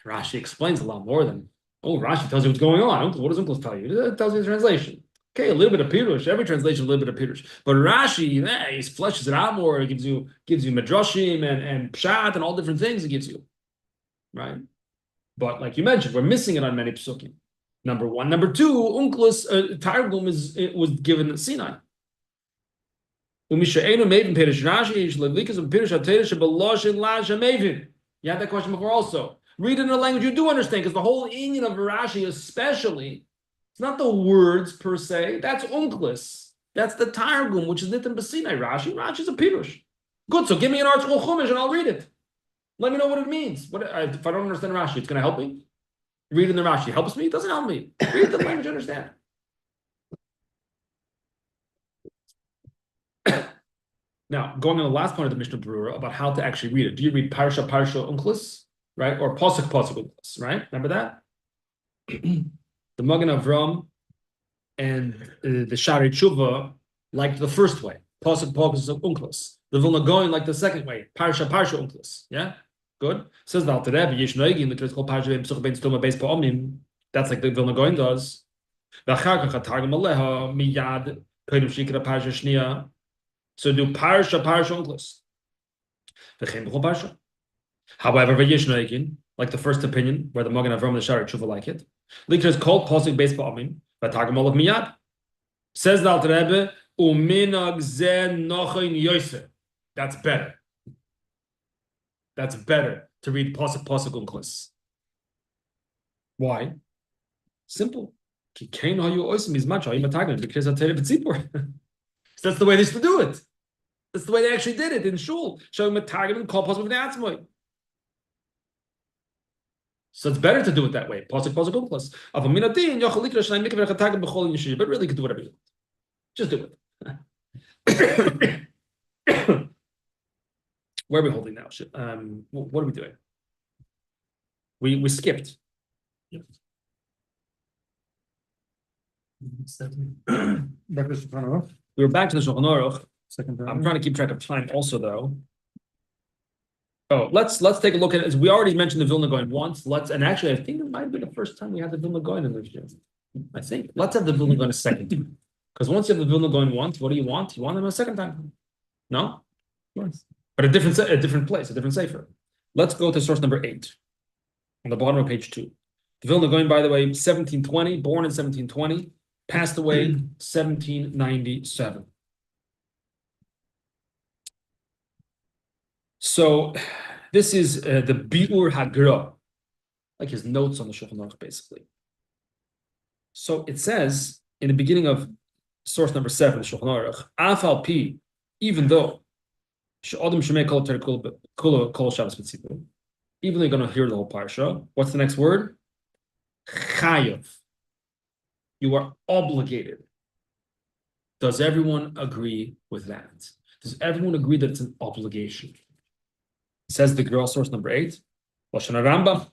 Speaker 1: Rashi explains a lot more than, Rashi tells you what's going on. What does Unclus tell you? It tells you the translation. Okay, a little bit of Pirush. Every translation, a little bit of Pirush. But Rashi, he fleshes it out more. It gives you Midrashim and Pshat and all different things it gives you. Right? But like you mentioned, we're missing it on many Psukim. Number one. Number two, Unclus, Targum was given at Sinai. You had that question before also. Read it in a language you do understand, because the whole inyan of Rashi, especially, it's not the words per se. That's Unclus. That's the Targum, which is Nitan B'Sinai. Rashi's a Pirush. Good. So give me an article Chumash and I'll read it. Let me know what it means. If I don't understand Rashi, it's going to help me. Reading the Rashi helps me. It doesn't help me. Read the language you understand. Now, going on the last point of the Mishnah Berurah about how to actually read it. Do you read Parsha Unclus, right? Or Pasuk Unclus, right? Remember that? The Magen Avram and the Shari Tshuva liked the first way. Pasuk Unclus. The Vilna Gaon liked the second way. Parsha Unclus. Yeah? Good. Says the Alter Rebbe, Yesh Noigin, the called Parsha Ben Psuch Ben Stoma Beis Pa'omim. That's like the Vilna Gaon does. V'achar kach hatargum aleha miyad kodim shikra Parsha Shnia. So do Parsha Unclus. V'chein b'chol Parsha. However, Yesh Noigin, like the first opinion, where the Magen Avram and the Shari Tshuva like it, Likra is called Pasuk Beis Pa'omim, v'targum aleha miyad. Says the Alter Rebbe, uminag zeh nochain yoser. That's better. That's better to read Pasuk Unclus. Why? Simple. Because that's the way they used to do it. That's the way they actually did it in Shul. So it's better to do it that way. Pasuk Unclus. But really, you can do whatever you want. Just do it. Where are we holding now? What are we doing? We skipped.
Speaker 2: Back to Shulchan Aruch.
Speaker 1: We were back to the Shulchan Aruch.
Speaker 2: Second time.
Speaker 1: I'm trying to keep track of time also, though. Oh, let's take a look at it. As we already mentioned the Vilna Gaon once. And actually, I think it might be the first time we had the Vilna Gaon in this year. I think. Let's have the Vilna Gaon a second time. Because once you have the Vilna Gaon once, what do you want? You want them a second time. No? Yes. But a different place, a different sefer. Let's go to source number 8 on the bottom of page 2. The Vilna Gaon, by the way, 1720, born in 1720, passed away 1797. So this is the Biur Hagra, like his notes on the Shulchan Aruch, basically. So it says in the beginning of source number 7, the Shulchan Aruch, Afal Pi, even though even though you're going to hear the whole parsha, what's the next word? Chayav. You are obligated Does everyone agree with that? Does everyone agree that it's an obligation? Says the girl, source number 8, Lashon Rambam,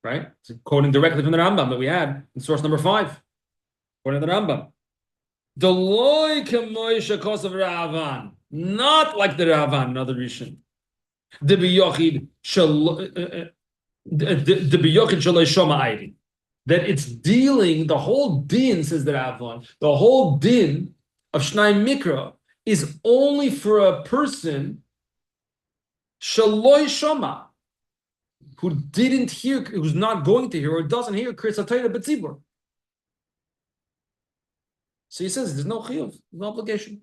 Speaker 1: right? It's quoting directly from the Rambam that we had in source number 5, according to the Rambam. Deloy kemoisha kosav Ravan, not like the Ravan, another Rishon. The biyochid shaloi shoma aidi. That it's dealing, the whole din, says the Ravan, the whole din of Shnayim Mikra is only for a person shaloi shoma, who didn't hear, who's not going to hear, or doesn't hear Kriyas HaTorah b'tzibur. So he says there's no chiyuv, no obligation.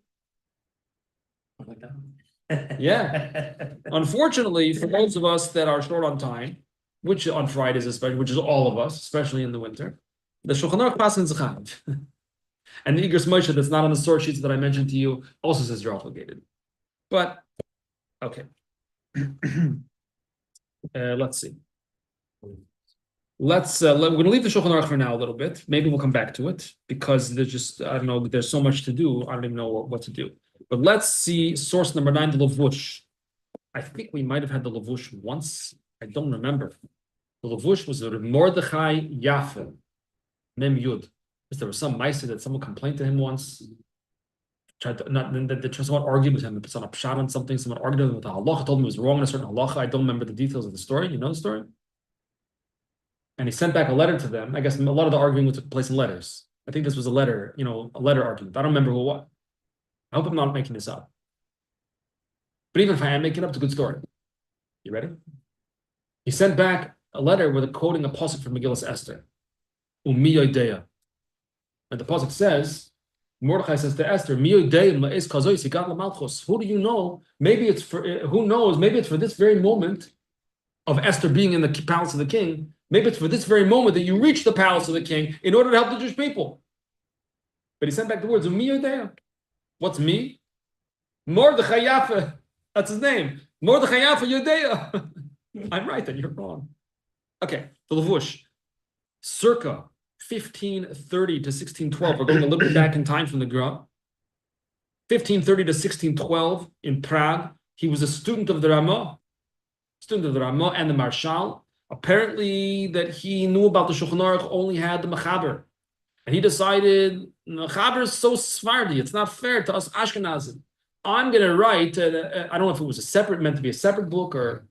Speaker 1: Yeah. Unfortunately, for those of us that are short on time, which on Fridays especially, which is all of us, especially in the winter, the Shulchan Aruch passes zachav. And the Igros Moshe that's not on the source sheets that I mentioned to you also says you're obligated. But, okay. Let's see. We're going to leave the Shulchan Aruch for now a little bit. Maybe we'll come back to it because there's just, I don't know, there's so much to do. I don't even know what to do. But let's see source number 9, the Lavush. I think we might have had the Lavush once. I don't remember. The Lavush was a Mordechai Yafe, Mem Yud. There was some meister that someone complained to him once. Tried to someone argued with him. It's on a pshat on something. Someone argued with the halacha, told him he was wrong in a certain halacha. I don't remember the details of the story. You know the story? And he sent back a letter to them. I guess a lot of the arguing took place in letters. I think this was a letter, a letter argument. I don't remember who what. I hope I'm not making this up. But even if I am making it up, it's a good story. You ready? He sent back a letter with quoting a pasuk from Megillas Esther. Umi yodeya. And the pasuk says, Mordechai says to Esther, Mi yodeya la'es kazois higat lamalchus. Who do you know? Maybe it's for, who knows? Maybe it's for this very moment of Esther being in the palace of the king. Maybe it's for this very moment that you reach the palace of the king in order to help the Jewish people. But he sent back the words, Umi yodeya. What's me? Mordechai Yafe. That's his name. Mordechai Yafe Yodeya. I'm right, then you're wrong. Okay, the Lavush. Circa 1530 to 1612. We're going a little bit back in time from the Gra. 1530 to 1612 in Prague. He was a student of the Ramah. And the Marshal. Apparently that he knew about the Shulchan Aruch, only had the Mechaber. And he decided, Mechaber is so Sephardi, it's not fair to us Ashkenazim. I'm going to write, I don't know if it was meant to be a separate book or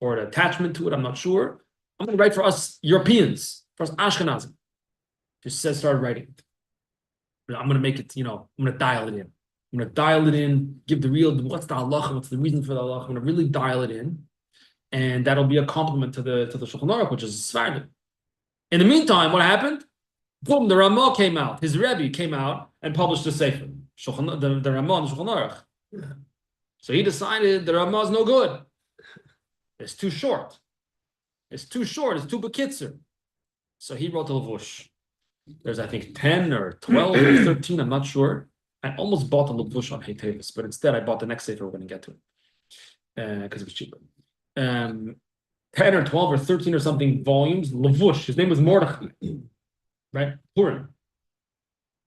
Speaker 1: an attachment to it, I'm not sure. I'm going to write for us Europeans, for us Ashkenazim. Just started writing it. I'm going to make it, I'm going to dial it in. I'm going to dial it in, give the real, what's the halacha, what's the reason for the halacha. I'm going to really dial it in. And that'll be a compliment to the Shulchan Aruch, which is Sephardi. In the meantime, what happened? Boom, the Ramah came out. His Rebbe came out and published the Sefer. The Ramah and the Shulchan Aruch. Yeah. So he decided the Ramah is no good. It's too short. It's too bekitzer. So he wrote the Lavush. There's, I think, 10 or 12 or 13, I'm not sure. I almost bought the Lavush on Heitevis, but instead I bought the next Sefer we're going to get to it. Because it was cheaper. 10 or 12 or 13 or something volumes. Lavush, his name was Mordechai. Right? Purim.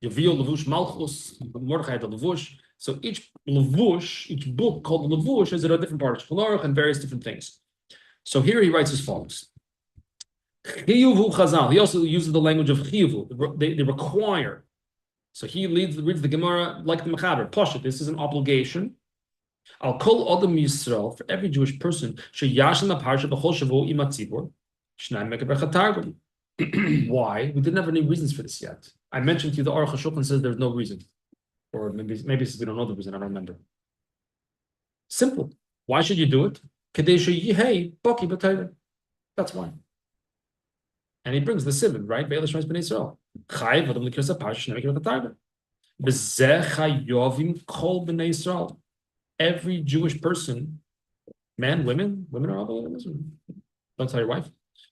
Speaker 1: Yavil Lavush Malchus, Mordechai had the Lavush. So each Lavush, each book called the Lavush is at a different part of Shulchan Aruch and various different things. So here he writes as follows. Chiyuvu Chazal. He also uses the language of Chiyuvu. They require. So he reads the Gemara like the Mechaber. Pashat, this is an obligation. Al kol adam Yisrael, for every Jewish person, sheyashim aparsha b'chol shavu im hatzibur, shnayim mekabel chatargum. Why? We didn't have any reasons for this yet. I mentioned to you the Aruch HaShulchan says there's no reason. Or maybe we don't know the reason, I don't remember. Simple. Why should you do it? That's why. And he brings the simon, right? Every Jewish person, men, women are all. Don't tell your wife.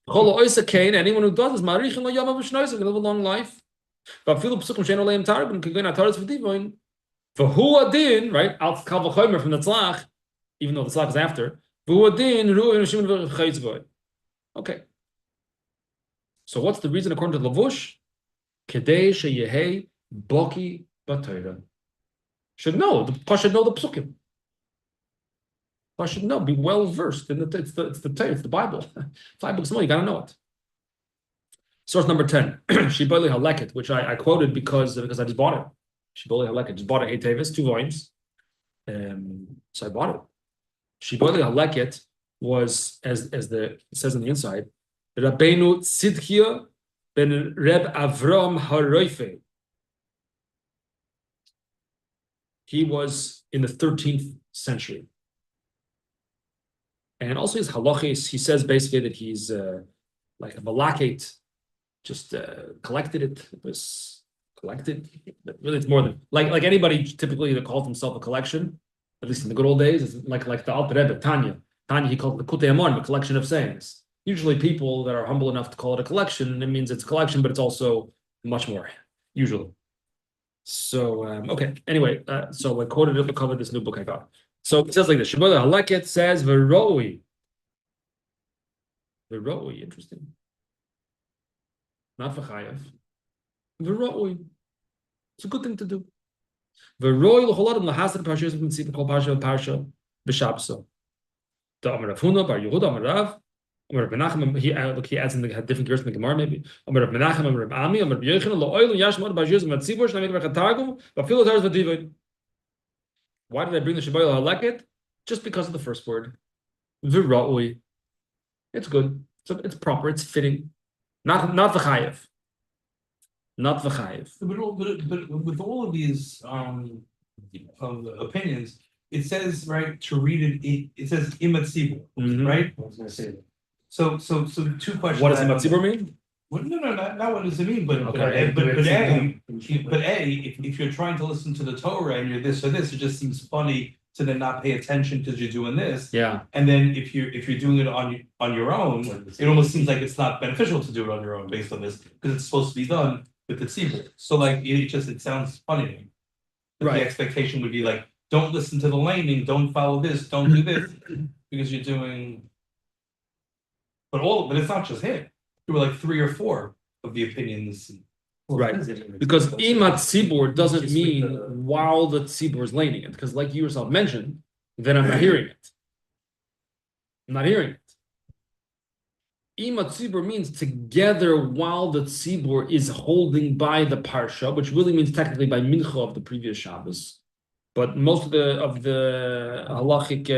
Speaker 1: Anyone who does this, will live a long life. But Philip Psukim Shein Oleim Targum can go in Ataras V'Divoin. For who adin, right? Al Kal V'Chomer from the Tzlach, even though the Tzlach is after. Who adin Ru'in Shimon V'Chayzvoy. Okay. So what's the reason according to Lavush? Kedei Sheyehei Boki But Torah should know. The Pasha should know the psukim. Pasha should know. Be well versed in the. It's the Torah. It's the Bible. 5 books more. You gotta know it. Source number 10. Shibbolei Haleket, which I quoted because I just bought it. Shibbolei Haleket. Just bought it. 8 tavis, 2 volumes. So I bought it. Shibbolei Haleket was as it says on the inside. Rabbeinu Tzidkia ben Reb Avram Haroife. He was in the 13th century. And also his halachis, he says basically that he's like a malakate, just collected it. It was collected. But really, it's more than like anybody typically that calls himself a collection, at least in the good old days, is like the Alter Rebbe, Tanya. Tanya, he called it the Kutei Amon, a collection of sayings. Usually people that are humble enough to call it a collection, it means it's a collection, but it's also much more, usually. So, okay, anyway, so I quoted it to cover this new book I got. So it says like this, Shibbolei Haleket says, Veroi. Veroi, interesting. Not V'chayev. Veroi. It's a good thing to do. Veroi l'choladim l'hasad parshas v'mitzvah kol parsha b'shabso. The Amar Rav Huna bar Yehuda Amar Rav. Amar Rav Menachem, he adds in the different years in the Gemara maybe. Amar Rav Menachem, Amar Rav Ami, Amar Rav Yochanan, lo oil yashmod b'shus v'matzibur shnayim v'chatargum v'afilu taras v'divid. Why did I bring the Shibbolei Haleket? Just because of the first word. V'ra'ui. It's good. It's proper. It's fitting. Not v'chayev. Not v'chayev.
Speaker 3: But with all of these opinions, it says right to read it. It says imatzibur, right?
Speaker 5: I was gonna say that.
Speaker 3: So 2 questions.
Speaker 1: What does imatzibur mean?
Speaker 3: Well, no, not what does it mean, but
Speaker 1: Okay.
Speaker 3: if you're trying to listen to the Torah and you're this or this, it just seems funny to then not pay attention because you're doing this.
Speaker 1: Yeah.
Speaker 3: And then if you're doing it on your own, it almost seems like it's not beneficial to do it on your own based on this because it's supposed to be done with the tzibur. So like it sounds funny to me. But
Speaker 1: Right.
Speaker 3: the expectation would be like, don't listen to the laning, don't follow this, don't do this, because you're doing. But it's not just him. There were like 3 or 4 of the opinions.
Speaker 1: Right. Because imat tzibur doesn't mean while the tzibur is laning it. Because like you yourself mentioned, then I'm not hearing it. I'm not hearing it. Imat tzibur means together while the tzibur is holding by the parsha, which really means technically by mincha of the previous Shabbos. But most of the halachic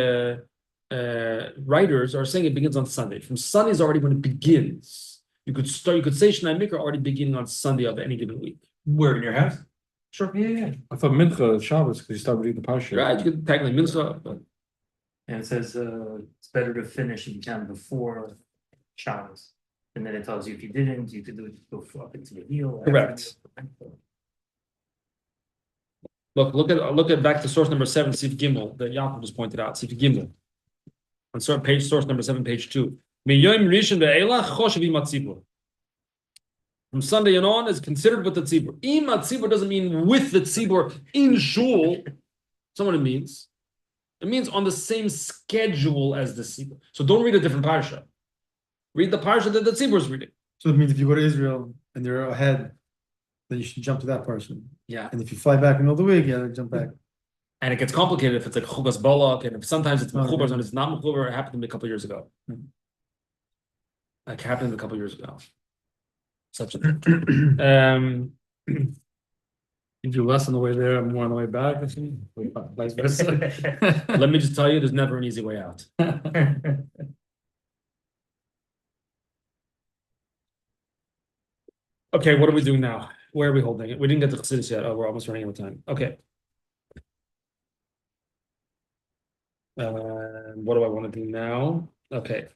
Speaker 1: writers are saying it begins on Sunday. From Sunday is already when it begins. You could say Shnayim Mikra already beginning on Sunday of any given week.
Speaker 3: Where in your house?
Speaker 1: Sure. Yeah.
Speaker 2: I thought Mincha is Shabbos because you start reading the Parsha.
Speaker 1: Right. You could technically mincha, but
Speaker 5: And it says it's better to finish if you can before Shabbos. And then it tells you if you didn't, you could do it before up into the heel.
Speaker 1: Correct. Look at back to source number 7, Sif Gimel, that Yaakov just pointed out. Sif Gimel. On source number 7, page 2. From Sunday and on is considered with the tzibur. Imat tzibur doesn't mean with the tzibur in shul. That's not what it means. It means on the same schedule as the tzibur. So don't read a different parsha. Read the parsha that the tzibur is reading.
Speaker 2: So it means if you go to Israel and they're ahead, then you should jump to that person.
Speaker 1: Yeah.
Speaker 2: And if you fly back in the middle of the week, yeah, then jump back.
Speaker 1: And it gets complicated if it's like chugas balak, and if sometimes it's mechubars and it's not mechubar. It happened to me a couple of years ago. Like happened a couple of years ago. Such a thing.
Speaker 2: You do less on the way there and more on the way back. Vice versa.
Speaker 1: Let me just tell you, there's never an easy way out. Okay, what are we doing now? Where are we holding it? We didn't get to Chassidus yet. Oh, we're almost running out of time. Okay. What do I want to do now? Okay.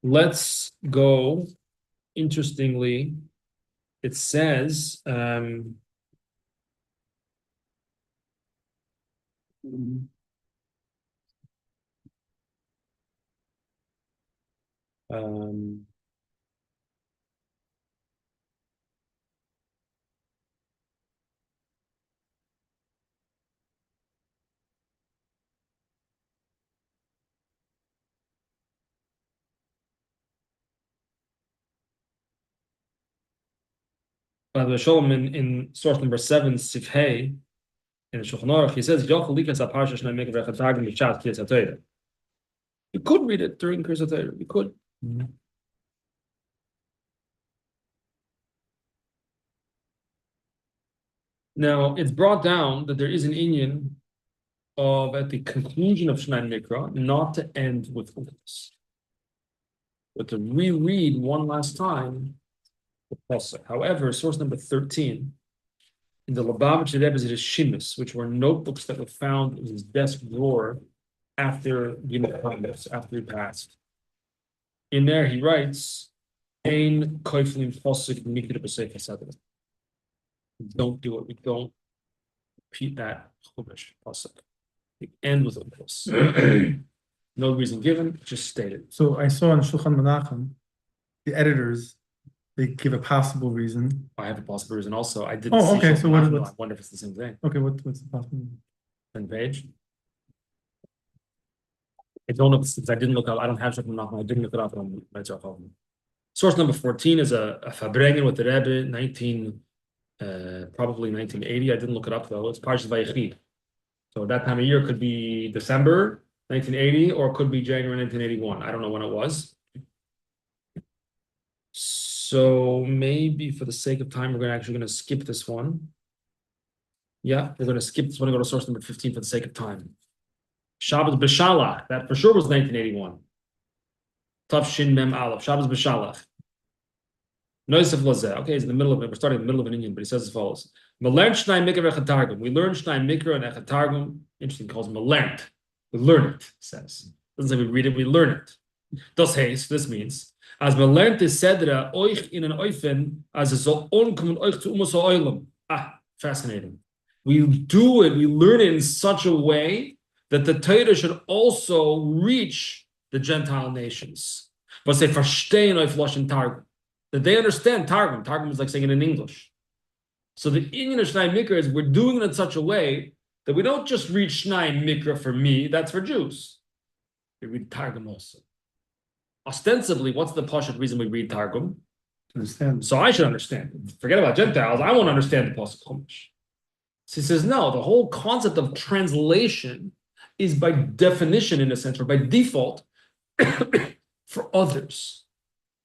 Speaker 1: Let's go. Interestingly, it says By the way, Shalom in source number 7, Sifhei, in the Shulchan Aruch, he says, you could read it during Kriyas HaTorah. You could. Now, it's brought down that there is an inyan of, at the conclusion of Shnayim Mikra, not to end with this, but to reread one last time the pasuk. However, source number 13, in the Lubavitcher Rebbe's Shimis, which were notebooks that were found in his desk drawer after after he passed. In there, he writes, "Ein koiflim pasuk mikra b'sefer sadeh." Don't do it. We don't repeat that chumash pasuk. We end with this. No reason given, just stated.
Speaker 2: So I saw in Shulchan Menachem, the editors, they give a possible reason.
Speaker 1: I have a possible reason also. I didn't
Speaker 2: Oh,
Speaker 1: see
Speaker 2: okay,
Speaker 1: Shulchan
Speaker 2: so what-
Speaker 1: Aruch.
Speaker 2: what's-
Speaker 1: I wonder if it's the same thing.
Speaker 2: Okay, what's the possible reason?
Speaker 1: Same page. I don't know if I didn't look up. I don't have Shulchan Aruch. I didn't look it up on my phone. Source number 14 is a Fabrengen with the Rebbe, probably 1980. I didn't look it up though. It's Parshas Vayechi. So that time of year could be December 1980 or it could be January 1981. I don't know when it was. So maybe for the sake of time, we're actually going to skip this one. Yeah, we're going to skip this one and go to source number 15 for the sake of time. Shabbos B'Shalach, that for sure was 1981. Tav Shin Mem Aleph, Shabbos B'Shalach. Noisef Lazeh. Okay, he's in the middle of it. We're starting in the middle of an Indian, but he says as follows. We learn Shnayim Mikra Targum. We learn Shnayim Mikra and Echat Targum. Interesting, calls them learned. We learn it, says. Doesn't say we read it, we learn it. Das heißt, this means, as we learned is Sedra, euch in an Eufen, as es soll onkommen euch zu Umus Oilem. Ah, fascinating. We do it, we learn it in such a way that the Torah should also reach the Gentile nations. But they verstehen euch Lashon Targum. That they understand Targum. Targum is like saying it in English. So the Inyan of Shnayim Mikra is we're doing it in such a way that we don't just read Shnayim Mikra for me, that's for Jews. We read Targum also. Ostensibly, what's the Pashat reason we read Targum?
Speaker 2: Understand.
Speaker 1: So I should understand it. Forget about Gentiles, I won't understand the Pasuk Chumash. So he says, no, the whole concept of translation is by definition, in a sense, or by default, for others.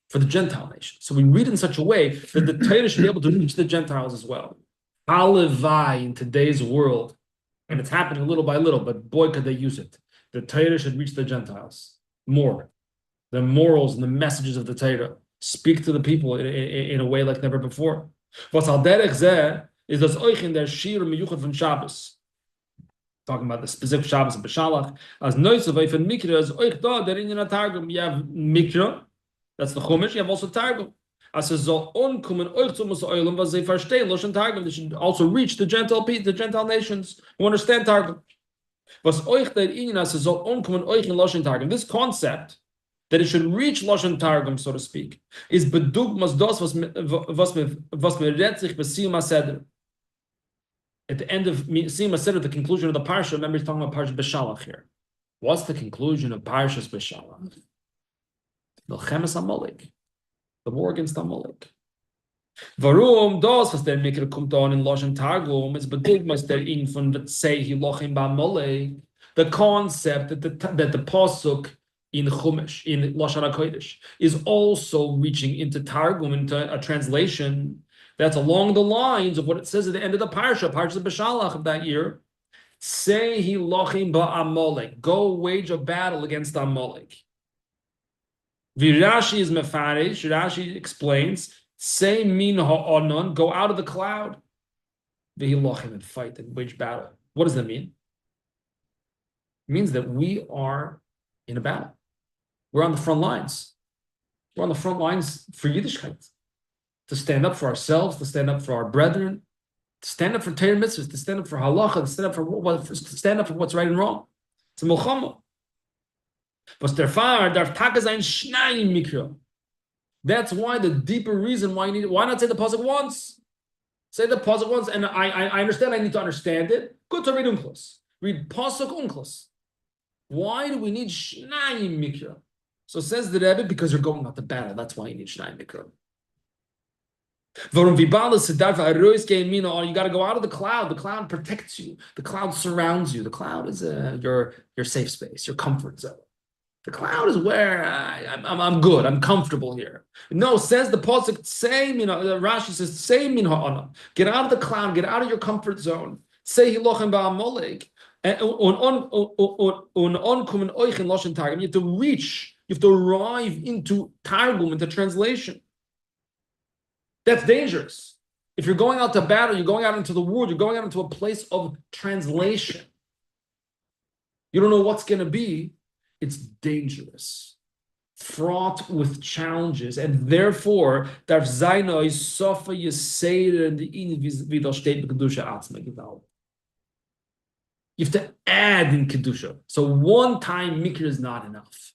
Speaker 1: For the Gentile nation. So we read in such a way that the Torah should be able to reach the Gentiles as well. Halavai in today's world, and it's happening little by little, but boy, could they use it. The Torah should reach the Gentiles more. The morals and the messages of the Torah speak to the people in a way like never before. What's al derech zeh is das euch in der Shir miyuchad von Shabbos. Talking about the specific Shabbos of B'Shalach. As noisavay von Mikra is euch da der in Targum. You have Mikra. That's the Chumash. You have also Targum. As es soll onkommen euch zu Umus Oilem, was they verstehen Lashon Targum. They should also reach the Gentile nations who understand Targum. Was euch der Inyan as es soll onkommen euch in Lashon Targum. This concept that it should reach Lashon Targum, so to speak, is bedugmas das was mir redt sich b'siyum haseder. At the end of Siyum haseder, the conclusion of the parsha. Remember, he's talking about Parshas B'Shalach here. What's the conclusion of Parshas B'Shalach? Milchemes Amalek, the war against Amalek. Warum das, was der Mikra kommt on in Lashon Targum, is bedugmas der in von Zetzehi Lochim Ba'Amalek. The concept that the pasuk in Chumash, in Lashon HaKodesh, is also reaching into Targum, into a translation that's along the lines of what it says at the end of the Parsha B'Shalach of that year. Zetzehi Lochim Ba'Amalek. Go wage a battle against Amalek. Virashi is mefarish. Rashi explains, say min ha'onon, go out of the cloud. V'hilochim, and fight and wage battle. What does that mean? It means that we are in a battle. We're on the front lines. We're on the front lines for Yiddishkeit. To stand up for ourselves, to stand up for our brethren, to stand up for Torah mitzvahs, to stand up for Halacha, to stand up for what's right and wrong. It's a milchama. But darf Taka sein Shnayim Mikra. That's why the deeper reason why you need it. Why not say the pasuk once? Say the pasuk once, and I understand I need to understand it. Good to read unklos. Read pasuk unklos. Why do we need Shnayim Mikra? So says the Rebbe, because you're going out to battle. That's why you need Shnayim Mikra. Or you got to go out of the cloud. The cloud protects you. The cloud surrounds you. The cloud is your safe space, your comfort zone. The cloud is where I'm good. I'm comfortable here. No, says the pasuk. Say Rashi says say min ha'ana. Get out of the cloud. Get out of your comfort zone. Say hilochem ba'amalek. You have to reach. You have to arrive into targum, into translation. That's dangerous. If you're going out to battle, you're going out into the world, you're going out into a place of translation. You don't know what's going to be. It's dangerous, fraught with challenges, and therefore, darf sein euch sofa yeseder in the wie steht Kedusha Atzma gewalt. You have to add in Kedusha. So one time Mikra is not enough.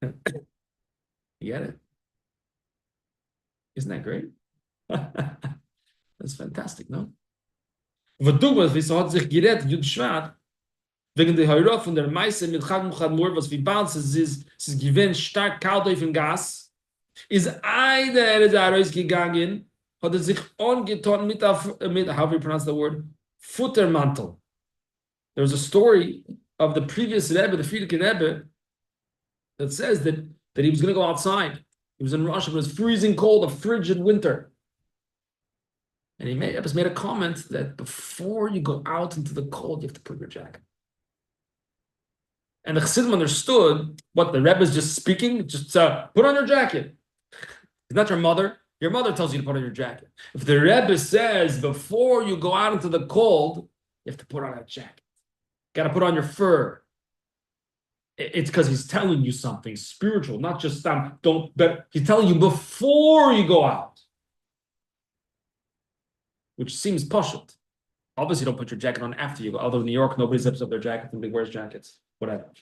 Speaker 1: You get it? Isn't that great? That's fantastic, no? V'dugmas, wie so hat sich gerät, Jud Schwad, wegen der Heura von der Meise mit Chad Muchad Mur, was wie Baals ist gewinnt stark kalt auf dem Gas, ist einer der rausgegangen, hat sich angetan mit, how do you pronounce the word? Futtermantel. There was a story of the previous Rebbe, the Frierdiker Rebbe, that says that he was going to go outside. He was in Russia, but it was freezing cold, a frigid winter. And he made a comment that before you go out into the cold, you have to put your jacket. And the Chassidim understood what the Rebbe is just speaking, just put on your jacket. It's not your mother. Your mother tells you to put on your jacket. If the Rebbe says before you go out into the cold, you have to put on a jacket. Got to put on your fur. It's because he's telling you something spiritual, not just but he's telling you before you go out, which seems pashut. Obviously, don't put your jacket on after you go. Although in New York, nobody zips up their jacket, nobody wears jackets, whatever.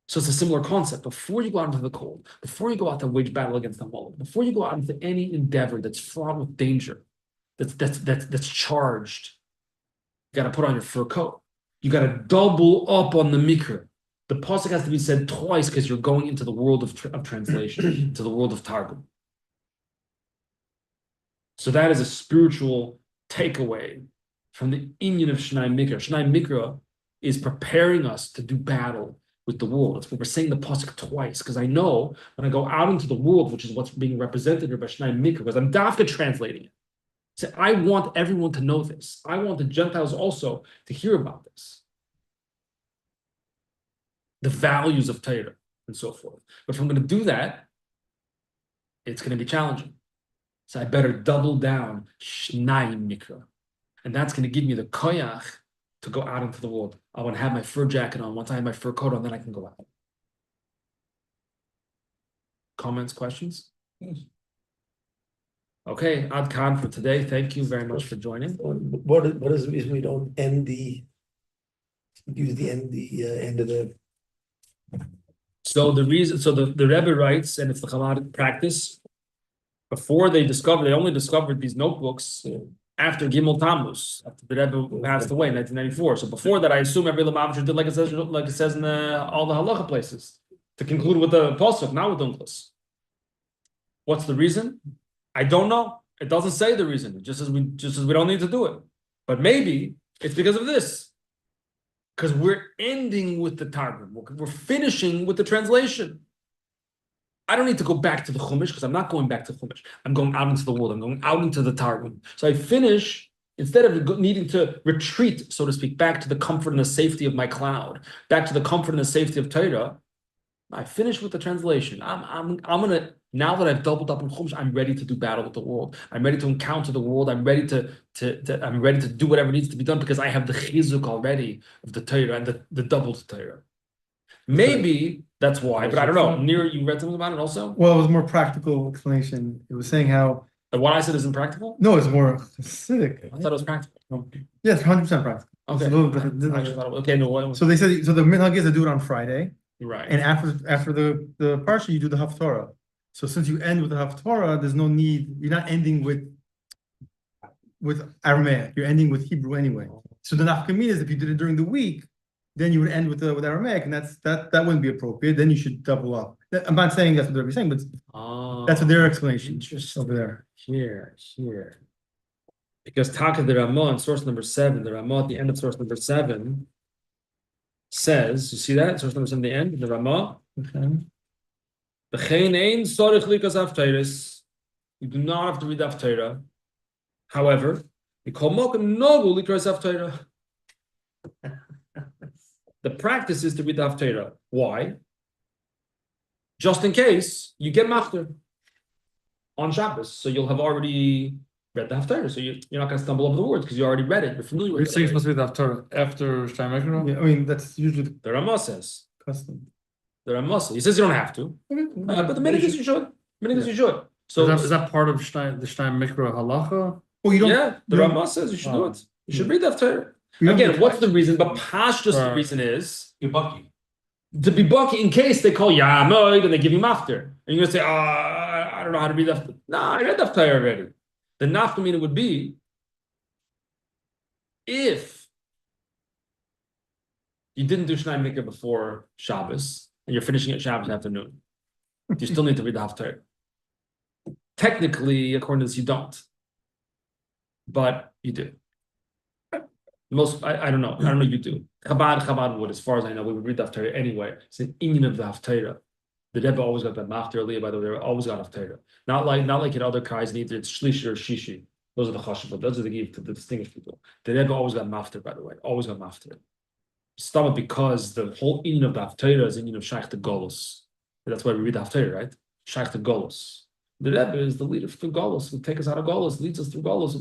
Speaker 1: So it's a similar concept. Before you go out into the cold, before you go out to wage battle against the Molech, before you go out into any endeavor that's fraught with danger, that's charged, you got to put on your fur coat. You got to double up on the Mikra. The pasuk has to be said twice because you're going into the world of translation, to the world of Targum. So that is a spiritual takeaway from the inyan of Shnayim Mikra. Shnayim Mikra is preparing us to do battle with the world. It's what we're saying the pasuk twice, because I know when I go out into the world, which is what's being represented here by Shnayim Mikra, because I'm dafka translating it. So I want everyone to know this. I want the Gentiles also to hear about this. The values of Torah and so forth. But if I'm going to do that, it's going to be challenging. So I better double down Shnayim Mikra. And that's going to give me the koyach to go out into the world. I want to have my fur jacket on. Once I have my fur coat on, then I can go out. Comments, questions?
Speaker 4: Yes.
Speaker 1: Okay, Ad Khan for today. Thank you very much for joining.
Speaker 4: What is the reason we don't end the end of the?
Speaker 1: So the reason, the Rebbe writes, and it's the Chabad practice. Before they only discovered these notebooks after Gimel Tammuz, after the Rebbe passed away in 1994. So before that, I assume every Lamavitcher did like it says in all the Halacha places, to conclude with the pasuk, not with Unklis. What's the reason? I don't know. It doesn't say the reason. Just as we don't need to do it. But maybe it's because of this. Because we're ending with the Targum. We're finishing with the translation. I don't need to go back to the Chumash because I'm not going back to Chumash. I'm going out into the world. I'm going out into the Targum. So I finish, instead of needing to retreat, so to speak, back to the comfort and the safety of my cloud, back to the comfort and the safety of Torah, I finish with the translation. I'm gonna, now that I've doubled up on Chumash, I'm ready to do battle with the world. I'm ready to encounter the world. I'm ready to do whatever needs to be done because I have the chizuk already of the Torah and the doubled Torah. Maybe that's why, but I don't know. Nir, you read something about it also?
Speaker 2: Well, it was more practical explanation. It was saying how.
Speaker 1: And what I said isn't practical?
Speaker 2: No, it's more acidic.
Speaker 1: I thought it was practical.
Speaker 2: Yes, 100% practical.
Speaker 1: Okay.
Speaker 2: It's a little bit.
Speaker 1: I just thought it was, okay, no, what?
Speaker 2: So they said, so the minhag is to do it on Friday,
Speaker 1: Right.
Speaker 2: and after the parsha you do the haftorah. So since you end with the haftorah, there's no need. You're not ending with Aramaic. You're ending with Hebrew anyway. So the nafkamina is if you did it during the week, then you would end with Aramaic, and that wouldn't be appropriate. Then you should double up. I'm not saying that's what they're saying, but that's what their explanation over there.
Speaker 1: Here. Because Taka the Ramah in source number 7, the Ramah at the end of source number 7 says, you see that? Source number 7 at the end, the Ramah. You do not have to read Haftarah. However, the practice is to read the Haftarah. Why? Just in case you get mafter on Shabbos, so you'll have already read the Haftarah, so you're not going to stumble over the words because you already read it. You're familiar with
Speaker 6: You're
Speaker 1: it.
Speaker 6: saying it's supposed to be after Shnayim Mikra?
Speaker 2: Yeah, I mean, that's usually
Speaker 1: The Ramah says.
Speaker 2: the custom.
Speaker 1: The Ramah says. He says you don't have to, but the minute is you should. Minute is you should. So
Speaker 6: is that part of the Shnayim Mikra halacha?
Speaker 2: Well, you don't.
Speaker 1: yeah, the
Speaker 2: you don't-
Speaker 1: Ramah says you should do it. You should read the Haftarah.
Speaker 2: you don't-
Speaker 1: Again, what's the reason? But Pashtus, the
Speaker 6: Right.
Speaker 1: reason is
Speaker 3: You're bucky.
Speaker 1: to be bucky in case they call Yamoid and they give you mafter. And you're going to say, I don't know how to read that. No, I read the Haftarah already. The nafkamina would be if you didn't do Shnayim Mikra before Shabbos and you're finishing at Shabbos afternoon. You still need to read the Haftarah. Technically, according to this, you don't. But you do. Most, I don't know. I don't know you do. Chabad would, as far as I know, we would read the Haftarah anyway. It's an Indian of the Haftarah. The Rebbe always got that mafter earlier, by the way, they always got Haftarah. Not like in other kais, either it's Shlishi or Shishi. Those are the chashuv, those are the give to the distinguished people. The Rebbe always got mafter, by the way, always got mafter. Stop it, because the whole Indian of the Haftarah is Indian of Shaykh to Golos. That's why we read the Haftarah, right? Shaykh to Golos. The Rebbe is the leader through Golos, who take us out of Golos, leads us through Golos.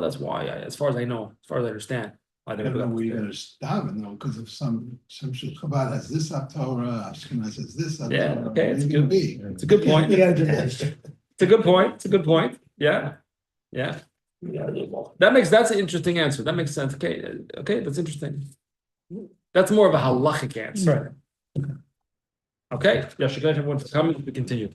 Speaker 1: That's why, as far as I know, as far as I understand. I think
Speaker 7: We're going to stop it though, because if some Chabad has this Torah, Ashkenaz has this.
Speaker 1: Yeah,
Speaker 7: Torah,
Speaker 1: okay,
Speaker 7: where
Speaker 1: it's
Speaker 7: you gonna
Speaker 1: good.
Speaker 7: be?
Speaker 1: It's a good point.
Speaker 4: You gotta do that.
Speaker 1: It's a good point. It's a good point. Yeah. That's an interesting answer. That makes sense. Okay, that's interesting. That's more of a halachic answer.
Speaker 2: Right.
Speaker 1: Okay. Yeah, everyone for coming. We continue.